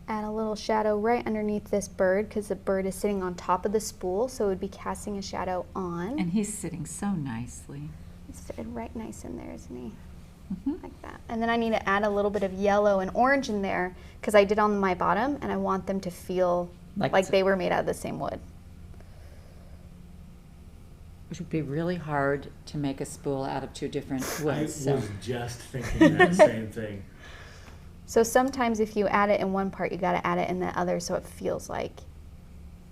[SPEAKER 1] Add a little shadow right underneath this bird, because the bird is sitting on top of the spool, so it would be casting a shadow on.
[SPEAKER 2] And he's sitting so nicely.
[SPEAKER 1] He's sitting right nice in there, isn't he? Like that. And then I need to add a little bit of yellow and orange in there, because I did on my bottom, and I want them to feel like they were made out of the same wood.
[SPEAKER 2] Which would be really hard to make a spool out of two different woods. So.
[SPEAKER 3] just thinking that same thing.
[SPEAKER 1] So sometimes if you add it in one part, you got to add it in the other so it feels like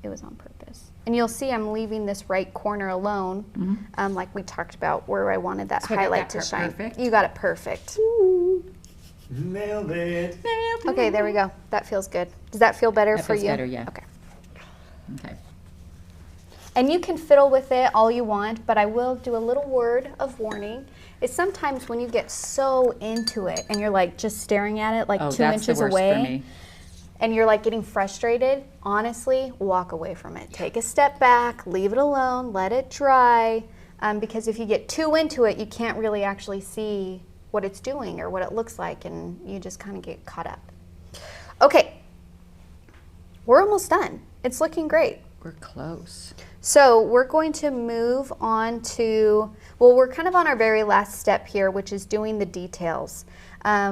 [SPEAKER 1] it was on purpose. And you'll see I'm leaving this right corner alone, like we talked about, where I wanted that
[SPEAKER 2] So I got
[SPEAKER 1] highlight
[SPEAKER 2] that
[SPEAKER 1] to
[SPEAKER 2] part
[SPEAKER 1] shine.
[SPEAKER 2] perfect?
[SPEAKER 1] You got it perfect.
[SPEAKER 3] Nailed it.
[SPEAKER 1] Okay, there we go. That feels good. Does that feel better
[SPEAKER 2] That
[SPEAKER 1] for
[SPEAKER 2] feels
[SPEAKER 1] you?
[SPEAKER 2] better, yeah.
[SPEAKER 1] Okay.
[SPEAKER 2] Okay.
[SPEAKER 1] And you can fiddle with it all you want, but I will do a little word of warning. Is sometimes when you get so into it and you're like just staring at it like
[SPEAKER 2] Oh,
[SPEAKER 1] 2
[SPEAKER 2] that's the
[SPEAKER 1] inches
[SPEAKER 2] worst
[SPEAKER 1] away,
[SPEAKER 2] for me.
[SPEAKER 1] and you're like getting frustrated, honestly, walk away from it. Take a step back, leave it alone, let it dry, because if you get too into it, you can't really actually see what it's doing or what it looks like, and you just kind of get caught up. Okay, we're almost done. It's looking great.
[SPEAKER 2] We're close.
[SPEAKER 1] So we're going to move on to, well, we're kind of on our very last step here, which is doing the details,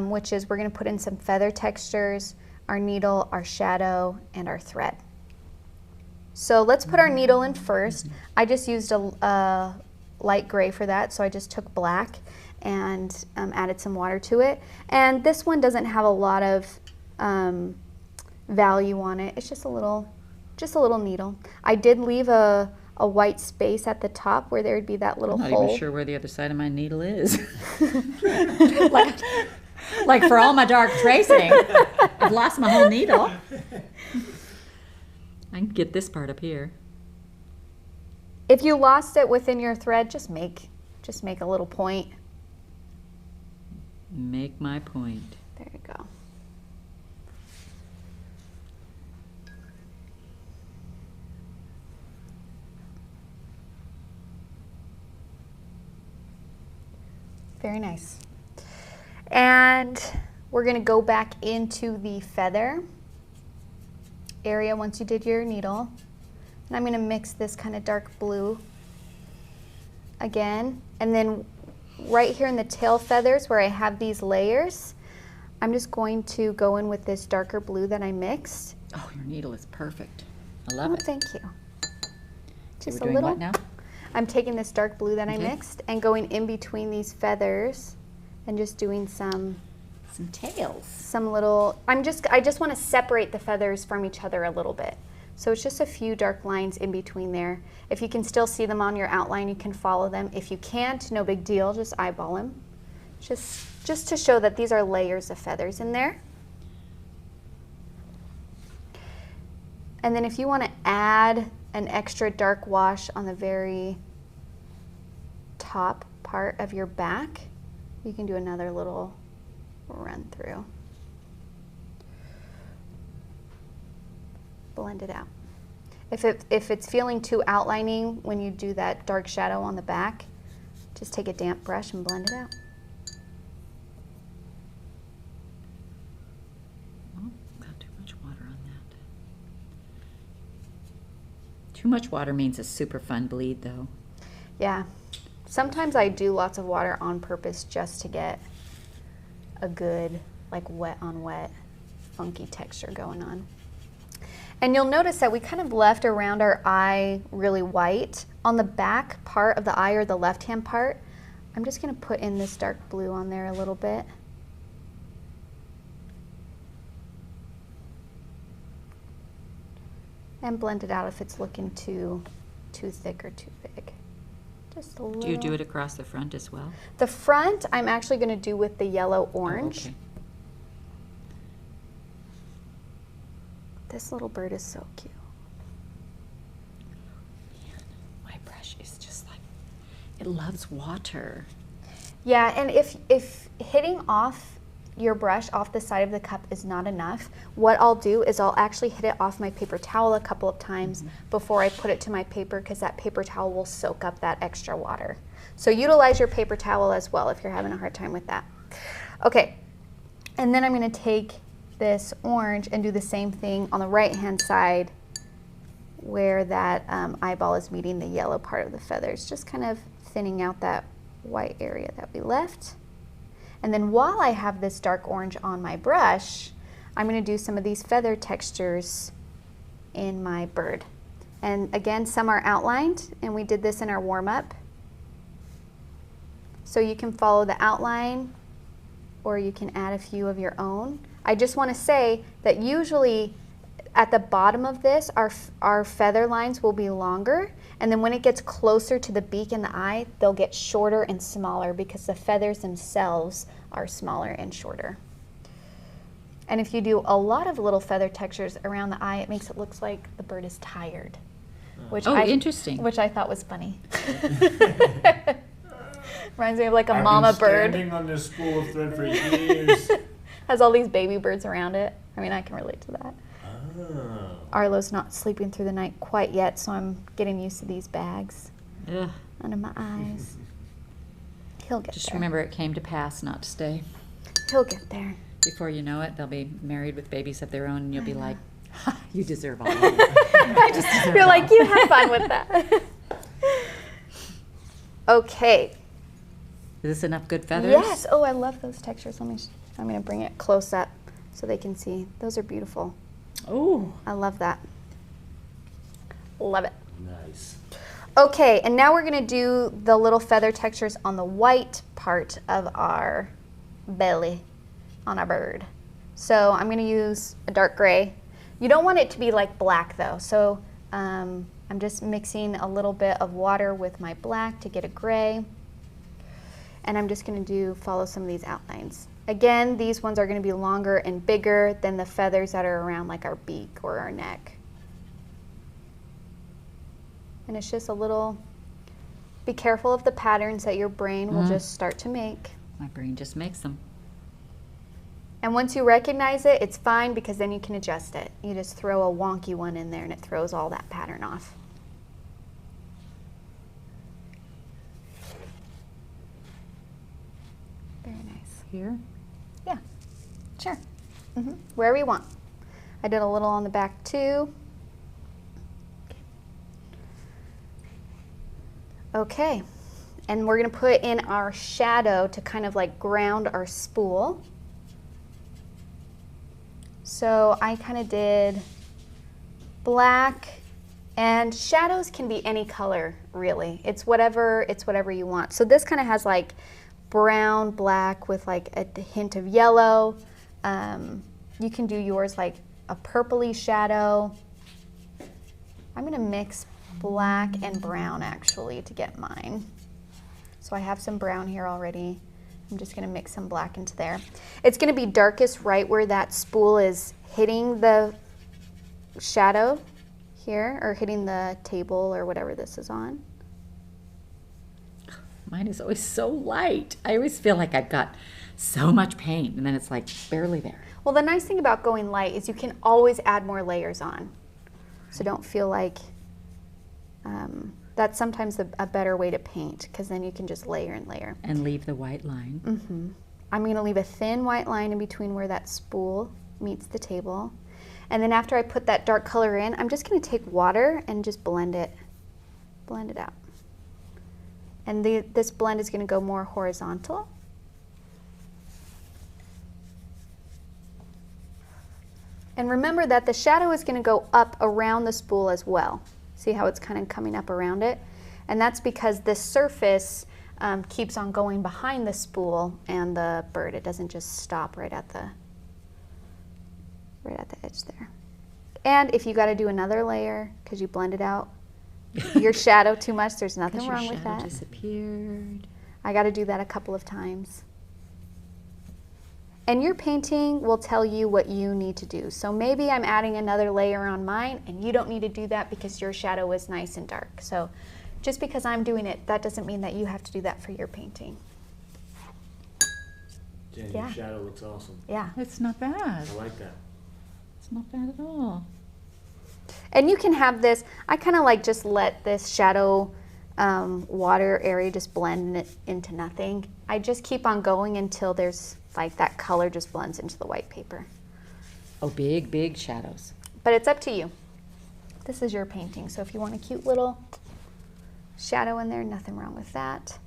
[SPEAKER 1] which is we're going to put in some feather textures, our needle, our shadow, and our thread. So let's put our needle in first. I just used a light gray for that, so I just took black and added some water to it. And this one doesn't have a lot of value on it. It's just a little needle. I did leave a white space at the top where there would be that little
[SPEAKER 2] I'm not
[SPEAKER 1] hole.
[SPEAKER 2] even sure where the other side of my needle is. like for all my dark tracing, I've lost my whole needle. I can get this part up here.
[SPEAKER 1] If you lost it within your thread, just make a little point.
[SPEAKER 2] Make my point.
[SPEAKER 1] There you go. Very nice. And we're going to go back into the feather area once you did your needle. And I'm going to mix this kind of dark blue again. And then right here in the tail feathers where I have these layers, I'm just going to go in with this darker blue that I mixed.
[SPEAKER 2] Oh, your needle is perfect. I love
[SPEAKER 1] Oh,
[SPEAKER 2] it.
[SPEAKER 1] thank you.
[SPEAKER 2] So
[SPEAKER 1] Just
[SPEAKER 2] we're
[SPEAKER 1] a
[SPEAKER 2] doing
[SPEAKER 1] little.
[SPEAKER 2] what now?
[SPEAKER 1] I'm taking this dark blue that I
[SPEAKER 2] Okay.
[SPEAKER 1] mixed and going in between these feathers and just doing some
[SPEAKER 2] tails.
[SPEAKER 1] little, I just want to separate the feathers from each other a little bit. So it's just a few dark lines in between there. If you can still see them on your outline, you can follow them. If you can't, no big deal, just eyeball them. Just to show that these are layers of feathers in there. And then if you want to add an extra dark wash on the very top part of your back, you can do another little run through. Blend it out. If it's feeling too outlining when you do that dark shadow on the back, just take a damp brush and blend it out.
[SPEAKER 2] Oh, got too much water on that. Too much water means a super fun bleed though.
[SPEAKER 1] Yeah. Sometimes I do lots of water on purpose just to get a good, like wet on wet, funky texture going on. And you'll notice that we kind of left around our eye really white. On the back part of the eye, or the left-hand part, I'm just going to put in this dark blue on there a little bit. And blend it out if it's looking too thick or too big. Just a little.
[SPEAKER 2] Do you do it across the front as well?
[SPEAKER 1] The front, I'm actually going to do with the yellow-orange.
[SPEAKER 2] Oh, okay.
[SPEAKER 1] This little bird is so cute.
[SPEAKER 2] Man, my brush is just like, it loves water.
[SPEAKER 1] Yeah, and if hitting off your brush off the side of the cup is not enough, what I'll do is I'll actually hit it off my paper towel a couple of times before I put it to my paper, because that paper towel will soak up that extra water. So utilize your paper towel as well if you're having a hard time with that. Okay, and then I'm going to take this orange and do the same thing on the right hand side where that eyeball is meeting the yellow part of the feathers, just kind of thinning out that white area that we left. And then while I have this dark orange on my brush, I'm going to do some of these feather textures in my bird. And again, some are outlined, and we did this in our warm-up. So you can follow the outline, or you can add a few of your own. I just want to say that usually at the bottom of this, our feather lines will be longer, and then when it gets closer to the beak and the eye, they'll get shorter and smaller because the feathers themselves are smaller and shorter. And if you do a lot of little feather textures around the eye, it makes it look like the bird is tired. Which
[SPEAKER 2] Interesting.
[SPEAKER 1] Which I thought was funny. Reminds me of like a mama bird.
[SPEAKER 4] I've been standing on this spool of thread for years.
[SPEAKER 1] Has all these baby birds around it. I mean, I can relate to that.
[SPEAKER 4] Oh.
[SPEAKER 1] Arlo's not sleeping through the night quite yet, so I'm getting used to these bags
[SPEAKER 2] Ugh.
[SPEAKER 1] under my eyes. He'll get
[SPEAKER 2] Just
[SPEAKER 1] there.
[SPEAKER 2] remember, it came to pass, not to stay.
[SPEAKER 1] He'll get there.
[SPEAKER 2] Before you know it, they'll be married with babies of their own, and you'll be like, ha, you deserve all of it.
[SPEAKER 1] You're like, you have fun with that. Okay.
[SPEAKER 2] Is this enough good feathers?
[SPEAKER 1] Yes. Oh, I love those textures. I'm going to bring it close up so they can see. Those are beautiful.
[SPEAKER 2] Oh.
[SPEAKER 1] I love that. Love it.
[SPEAKER 4] Nice.
[SPEAKER 1] Okay, and now we're going to do the little feather textures on the white part of our belly on our bird. So I'm going to use a dark gray. You don't want it to be like black though, so I'm just mixing a little bit of water with my black to get a gray. And I'm just going to follow some of these outlines. Again, these ones are going to be longer and bigger than the feathers that are around like our beak or our neck. And it's just a little, be careful of the patterns that your brain will just start to make.
[SPEAKER 2] My brain just makes them.
[SPEAKER 1] And once you recognize it, it's fine because then you can adjust it. You just throw a wonky one in there and it throws all that pattern off. Very nice.
[SPEAKER 2] Here?
[SPEAKER 1] Yeah, sure. Wherever you want. I did a little on the back too. Okay, and we're going to put in our shadow to kind of like ground our spool. So I kind of did black, and shadows can be any color really. It's whatever you want. So this kind of has like brown, black with like a hint of yellow. You can do yours like a purpley shadow. I'm going to mix black and brown actually to get mine. So I have some brown here already. I'm just going to mix some black into there. It's going to be darkest right where that spool is hitting the shadow here, or hitting the table or whatever this is on.
[SPEAKER 2] Mine is always so light. I always feel like I've got so much paint, and then it's like barely there.
[SPEAKER 1] Well, the nice thing about going light is you can always add more layers on. So don't feel like that's sometimes a better way to paint, because then you can just layer and layer.
[SPEAKER 2] And leave the white line.
[SPEAKER 1] I'm going to leave a thin white line in between where that spool meets the table. And then after I put that dark color in, I'm just going to take water and just blend it out. And this blend is going to go more horizontal. And remember that the shadow is going to go up around the spool as well. See how it's kind of coming up around it? And that's because this surface keeps on going behind the spool and the bird. It doesn't just stop right at the edge there. And if you got to do another layer because you blended out your shadow too much, there's nothing wrong with that.
[SPEAKER 2] Disappeared.
[SPEAKER 1] I got to do that a couple of times. And your painting will tell you what you need to do. So maybe I'm adding another layer on mine, and you don't need to do that because your shadow is nice and dark. So just because I'm doing it, that doesn't mean that you have to do that for your painting.
[SPEAKER 4] Jen,
[SPEAKER 1] Yeah.
[SPEAKER 4] your shadow looks awesome.
[SPEAKER 1] Yeah.
[SPEAKER 2] It's not bad.
[SPEAKER 4] I like that.
[SPEAKER 2] It's not bad at all.
[SPEAKER 1] And you can have this, I kind of like just let this shadow water area just blend it into nothing. I just keep on going until there's like that color just blends into the white paper.
[SPEAKER 2] Oh, big, big shadows.
[SPEAKER 1] But it's up to you. This is your painting, so if you want a cute little shadow in there, nothing wrong with that.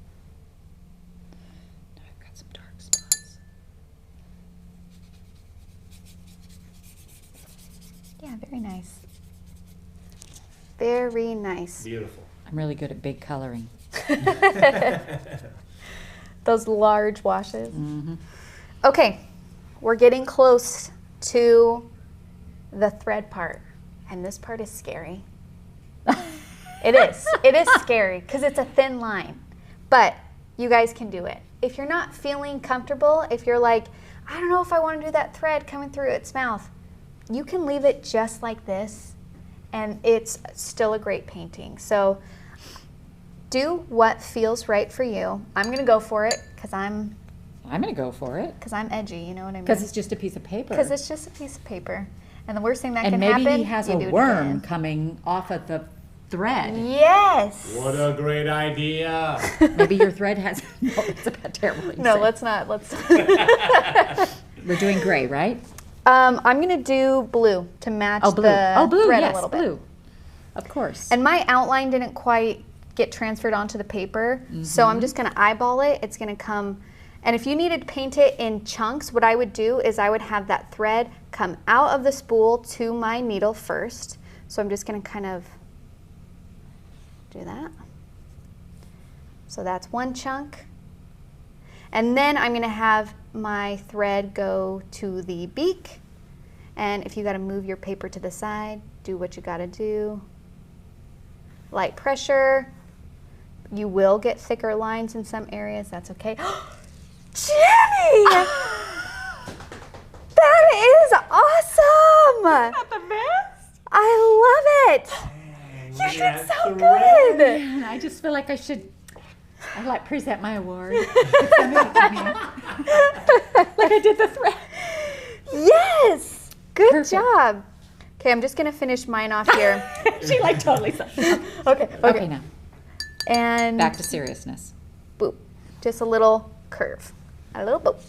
[SPEAKER 2] Now I've got some dark spots.
[SPEAKER 1] Yeah, very nice. Very nice.
[SPEAKER 4] Beautiful.
[SPEAKER 2] I'm really good at big coloring.
[SPEAKER 1] Those large washes.
[SPEAKER 2] Mm-hmm.
[SPEAKER 1] Okay, we're getting close to the thread part, and this part is scary. It is. It is scary because it's a thin line, but you guys can do it. If you're not feeling comfortable, if you're like, I don't know if I want to do that thread coming through its mouth, you can leave it just like this, and it's still a great painting. So do what feels right for you. I'm going to go for it because I'm
[SPEAKER 2] going to go for it.
[SPEAKER 1] Because I'm edgy, you know what I mean?
[SPEAKER 2] Because it's just a piece of paper.
[SPEAKER 1] Because it's just a piece of paper. And the worst thing that
[SPEAKER 2] and
[SPEAKER 1] can
[SPEAKER 2] maybe
[SPEAKER 1] happen,
[SPEAKER 2] he has
[SPEAKER 1] you
[SPEAKER 2] a
[SPEAKER 1] do it
[SPEAKER 2] worm
[SPEAKER 1] again.
[SPEAKER 2] coming off of the thread.
[SPEAKER 1] Yes.
[SPEAKER 4] What a great idea.
[SPEAKER 2] Maybe your thread has. No, it's about terrible. thing to
[SPEAKER 1] No,
[SPEAKER 2] say.
[SPEAKER 1] let's not. Let's.
[SPEAKER 2] We're doing gray, right?
[SPEAKER 1] I'm gonna do blue to match
[SPEAKER 2] Oh, blue.
[SPEAKER 1] the
[SPEAKER 2] Oh, blue.
[SPEAKER 1] thread
[SPEAKER 2] Yes,
[SPEAKER 1] a little bit.
[SPEAKER 2] blue. Of course.
[SPEAKER 1] And my outline didn't quite get transferred onto the paper, so I'm just gonna eyeball it. It's gonna come. And if you needed to paint it in chunks, what I would do is I would have that thread come out of the spool to my needle first. So I'm just gonna kind of do that. So that's one chunk. And then I'm gonna have my thread go to the beak. And if you gotta move your paper to the side, do what you gotta do. Light pressure. You will get thicker lines in some areas, that's okay. Jenny! That is awesome!
[SPEAKER 2] Not the best.
[SPEAKER 1] I love it! You did so good!
[SPEAKER 2] Man, I just feel like I should. I like present my award. Send it to me. Like I did the thread.
[SPEAKER 1] Yes! Good
[SPEAKER 2] Perfect.
[SPEAKER 1] job. Okay, I'm just gonna finish mine off here.
[SPEAKER 2] She like totally sucked it up.
[SPEAKER 1] Okay,
[SPEAKER 2] Okay, now
[SPEAKER 1] And
[SPEAKER 2] back to seriousness.
[SPEAKER 1] boop. Just a little curve. A little boop.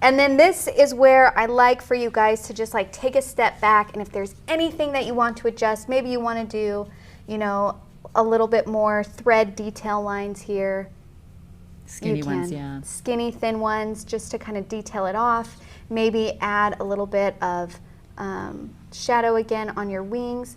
[SPEAKER 1] And then this is where I like for you guys to just like take a step back, and if there's anything that you want to adjust, maybe you want to do, you know, a little bit more thread detail lines here.
[SPEAKER 2] Skinny
[SPEAKER 1] You
[SPEAKER 2] ones,
[SPEAKER 1] can.
[SPEAKER 2] yeah.
[SPEAKER 1] Skinny, thin ones, just to kind of detail it off. Maybe add a little bit of shadow again on your wings.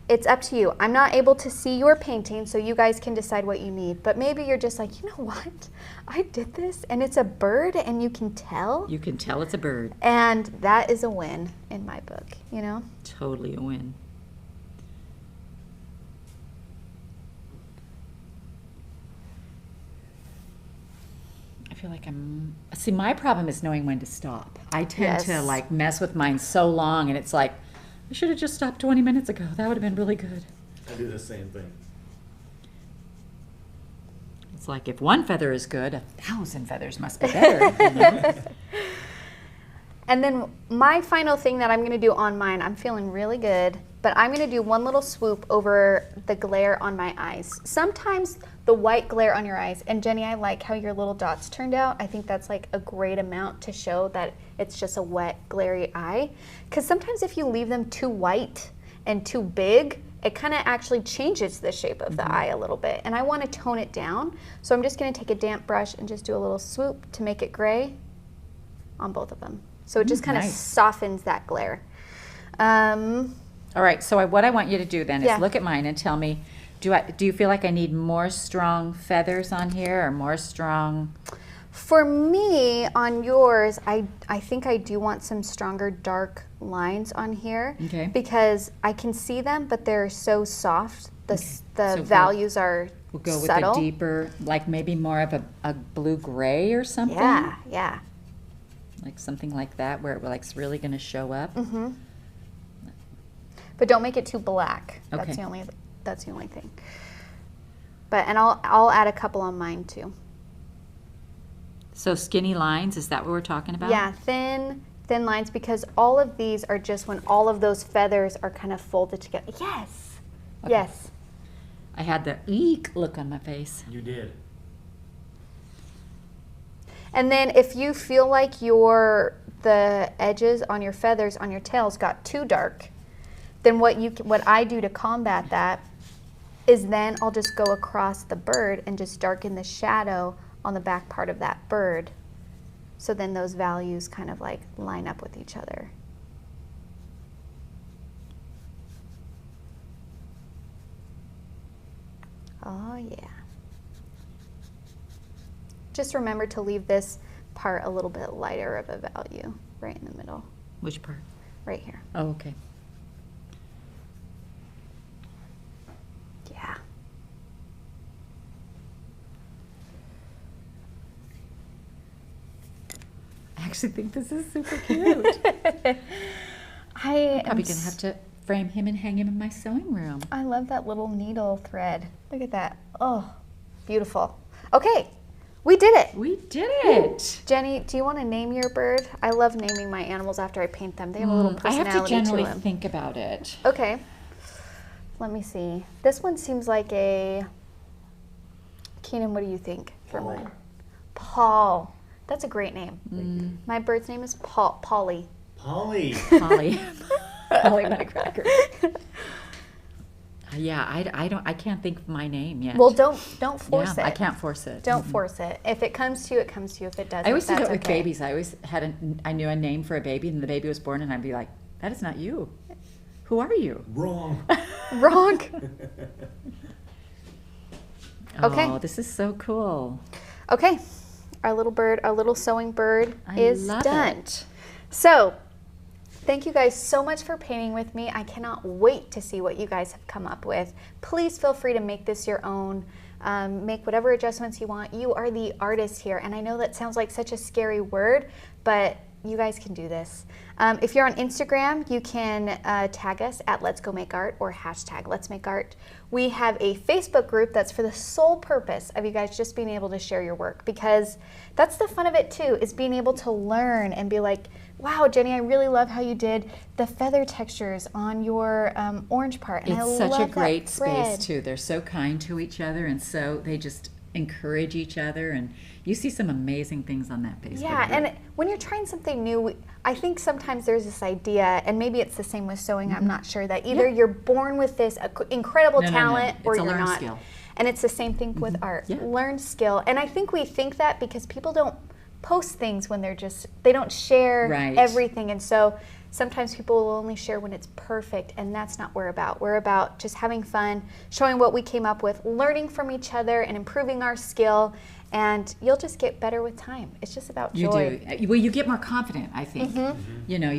[SPEAKER 1] It's up to you. I'm not able to see your painting, so you guys can decide what you need. But maybe you're just like, you know what? I did this, and it's a bird, and you can tell.
[SPEAKER 2] You can tell it's a bird.
[SPEAKER 1] And that is a win in my book, you know?
[SPEAKER 2] Totally a win. I feel like see, my problem is knowing when to stop. I tend to
[SPEAKER 1] Yes.
[SPEAKER 2] like mess with mine so long, and it's like, I should have just stopped 20 minutes ago. That would have been really good.
[SPEAKER 4] I do the same thing.
[SPEAKER 2] It's like if one feather is good, 1,000 feathers must be better. You know?
[SPEAKER 1] And then my final thing that I'm going to do on mine, I'm feeling really good, but I'm going to do one little swoop over the glare on my eyes. Sometimes the white glare on your eyes, and Jenny, I like how your little dots turned out. I think that's like a great amount to show that it's just a wet, glary eye. Because sometimes if you leave them too white and too big, it kind of actually changes the shape of the eye a little bit. And I want to tone it down. So I'm just going to take a damp brush and just do a little swoop to make it gray on both of them. So it just kind of
[SPEAKER 2] nice.
[SPEAKER 1] softens that glare.
[SPEAKER 2] All right, so what I want you to do then is
[SPEAKER 1] Yeah.
[SPEAKER 2] look at mine and tell me, do you feel like I need more strong feathers on here or more strong?
[SPEAKER 1] For me, on yours, I think I do want some stronger dark lines on here.
[SPEAKER 2] Okay.
[SPEAKER 1] Because I can see them, but they're so soft. The
[SPEAKER 2] So
[SPEAKER 1] values are
[SPEAKER 2] We'll go with
[SPEAKER 1] subtle.
[SPEAKER 2] a deeper, like maybe more of a blue-gray or something?
[SPEAKER 1] Yeah, yeah.
[SPEAKER 2] Like something like that where it's really going to show up?
[SPEAKER 1] Mm-hmm. But don't make it too black.
[SPEAKER 2] Okay.
[SPEAKER 1] That's the only thing. But and I'll add a couple on mine too.
[SPEAKER 2] So skinny lines, is that what we're talking about?
[SPEAKER 1] Yeah, thin lines, because all of these are just when all of those feathers are kind of folded together. Yes.
[SPEAKER 2] Okay.
[SPEAKER 1] Yes.
[SPEAKER 2] I had the eek look on my face.
[SPEAKER 4] You did.
[SPEAKER 1] And then if you feel like the edges on your feathers on your tails got too dark, then what I do to combat that is then I'll just go across the bird and just darken the shadow on the back part of that bird. So then those values kind of like line up with each other. Oh yeah. Just remember to leave this part a little bit lighter of a value, right in the middle,
[SPEAKER 2] Which part?
[SPEAKER 1] right here.
[SPEAKER 2] Oh, okay.
[SPEAKER 1] Yeah.
[SPEAKER 2] I actually think this is super cute.
[SPEAKER 1] I'm
[SPEAKER 2] Probably gonna have to frame him and hang him in my sewing room.
[SPEAKER 1] I love that little needle thread. Look at that. Oh, beautiful. Okay, we did it.
[SPEAKER 2] We did it.
[SPEAKER 1] Jenny, do you want to name your bird? I love naming my animals after I paint them. They have a little
[SPEAKER 2] I have
[SPEAKER 1] personality
[SPEAKER 2] to generally
[SPEAKER 1] them.
[SPEAKER 2] think about it.
[SPEAKER 1] Okay. Let me see. This one seems like a... Keenan, what do you think for
[SPEAKER 4] Paul.
[SPEAKER 1] mine? Paul. That's a great name. My bird's name is Polly.
[SPEAKER 4] Polly.
[SPEAKER 2] Polly. Polly Nutcracker. Yeah, I can't think of my name yet.
[SPEAKER 1] Well, don't force
[SPEAKER 2] yeah,
[SPEAKER 1] it.
[SPEAKER 2] I can't force it.
[SPEAKER 1] Don't force it. If it comes to you, it comes to you. If it doesn't,
[SPEAKER 2] I always do
[SPEAKER 1] that's
[SPEAKER 2] that with
[SPEAKER 1] okay.
[SPEAKER 2] babies. I always I knew a name for a baby, and the baby was born, and I'd be like, "That is not you. Who are you?"
[SPEAKER 4] Wrong.
[SPEAKER 1] Wrong. Okay.
[SPEAKER 2] Oh, this is so cool.
[SPEAKER 1] Okay. Our little bird, our little sewing bird
[SPEAKER 2] I
[SPEAKER 1] is
[SPEAKER 2] love
[SPEAKER 1] done.
[SPEAKER 2] it.
[SPEAKER 1] So, thank you guys so much for painting with me. I cannot wait to see what you guys have come up with. Please feel free to make this your own. Make whatever adjustments you want. You are the artist here. And I know that sounds like such a scary word, but you guys can do this. If you're on Instagram, you can tag us at Let's Go Make Art or hashtag Let's Make Art. We have a Facebook group that's for the sole purpose of you guys just being able to share your work, because that's the fun of it too, is being able to learn and be like, wow, Jenny, I really love how you did the feather textures on your orange part. And I
[SPEAKER 2] It's such a
[SPEAKER 1] love that
[SPEAKER 2] great
[SPEAKER 1] thread.
[SPEAKER 2] space too. They're so kind to each other, and so they just encourage each other, and you see some amazing things on that Facebook
[SPEAKER 1] Yeah,
[SPEAKER 2] group.
[SPEAKER 1] and when you're trying something new, I think sometimes there's this idea, and maybe it's the same with sewing, I'm not sure, that either you're born with this incredible
[SPEAKER 2] No, no, no.
[SPEAKER 1] talent or
[SPEAKER 2] It's a
[SPEAKER 1] you're
[SPEAKER 2] learned
[SPEAKER 1] not.
[SPEAKER 2] skill.
[SPEAKER 1] And it's the same thing with art.
[SPEAKER 2] Yeah.
[SPEAKER 1] Learned skill. And I think we think that because people don't post things when they don't share
[SPEAKER 2] Right.
[SPEAKER 1] everything. And so sometimes people will only share when it's perfect, and that's not what we're about. We're about just having fun, showing what we came up with, learning from each other, and improving our skill. And you'll just get better with time. It's just about joy.
[SPEAKER 2] You do. Well, you get more confident, I think. You know,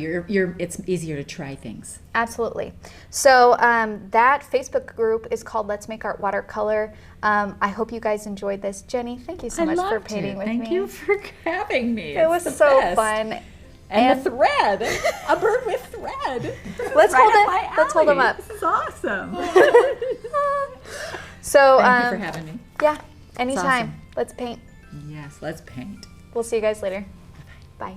[SPEAKER 2] it's easier to try things.
[SPEAKER 1] Absolutely. So that Facebook group is called Let's Make Art Watercolor. I hope you guys enjoyed this. Jenny, thank you so much for painting with me.
[SPEAKER 2] Thank you for having me.
[SPEAKER 1] It was
[SPEAKER 2] It's the
[SPEAKER 1] so
[SPEAKER 2] best.
[SPEAKER 1] fun.
[SPEAKER 2] And the thread, a bird with thread.
[SPEAKER 1] Let's
[SPEAKER 2] Right
[SPEAKER 1] hold
[SPEAKER 2] up
[SPEAKER 1] it.
[SPEAKER 2] my
[SPEAKER 1] Let's hold 'em
[SPEAKER 2] alley.
[SPEAKER 1] up.
[SPEAKER 2] This is awesome.
[SPEAKER 1] So
[SPEAKER 2] Thank you for having me.
[SPEAKER 1] yeah, anytime.
[SPEAKER 2] awesome.
[SPEAKER 1] Let's paint.
[SPEAKER 2] Yes, let's paint.
[SPEAKER 1] We'll see you guys later. Bye.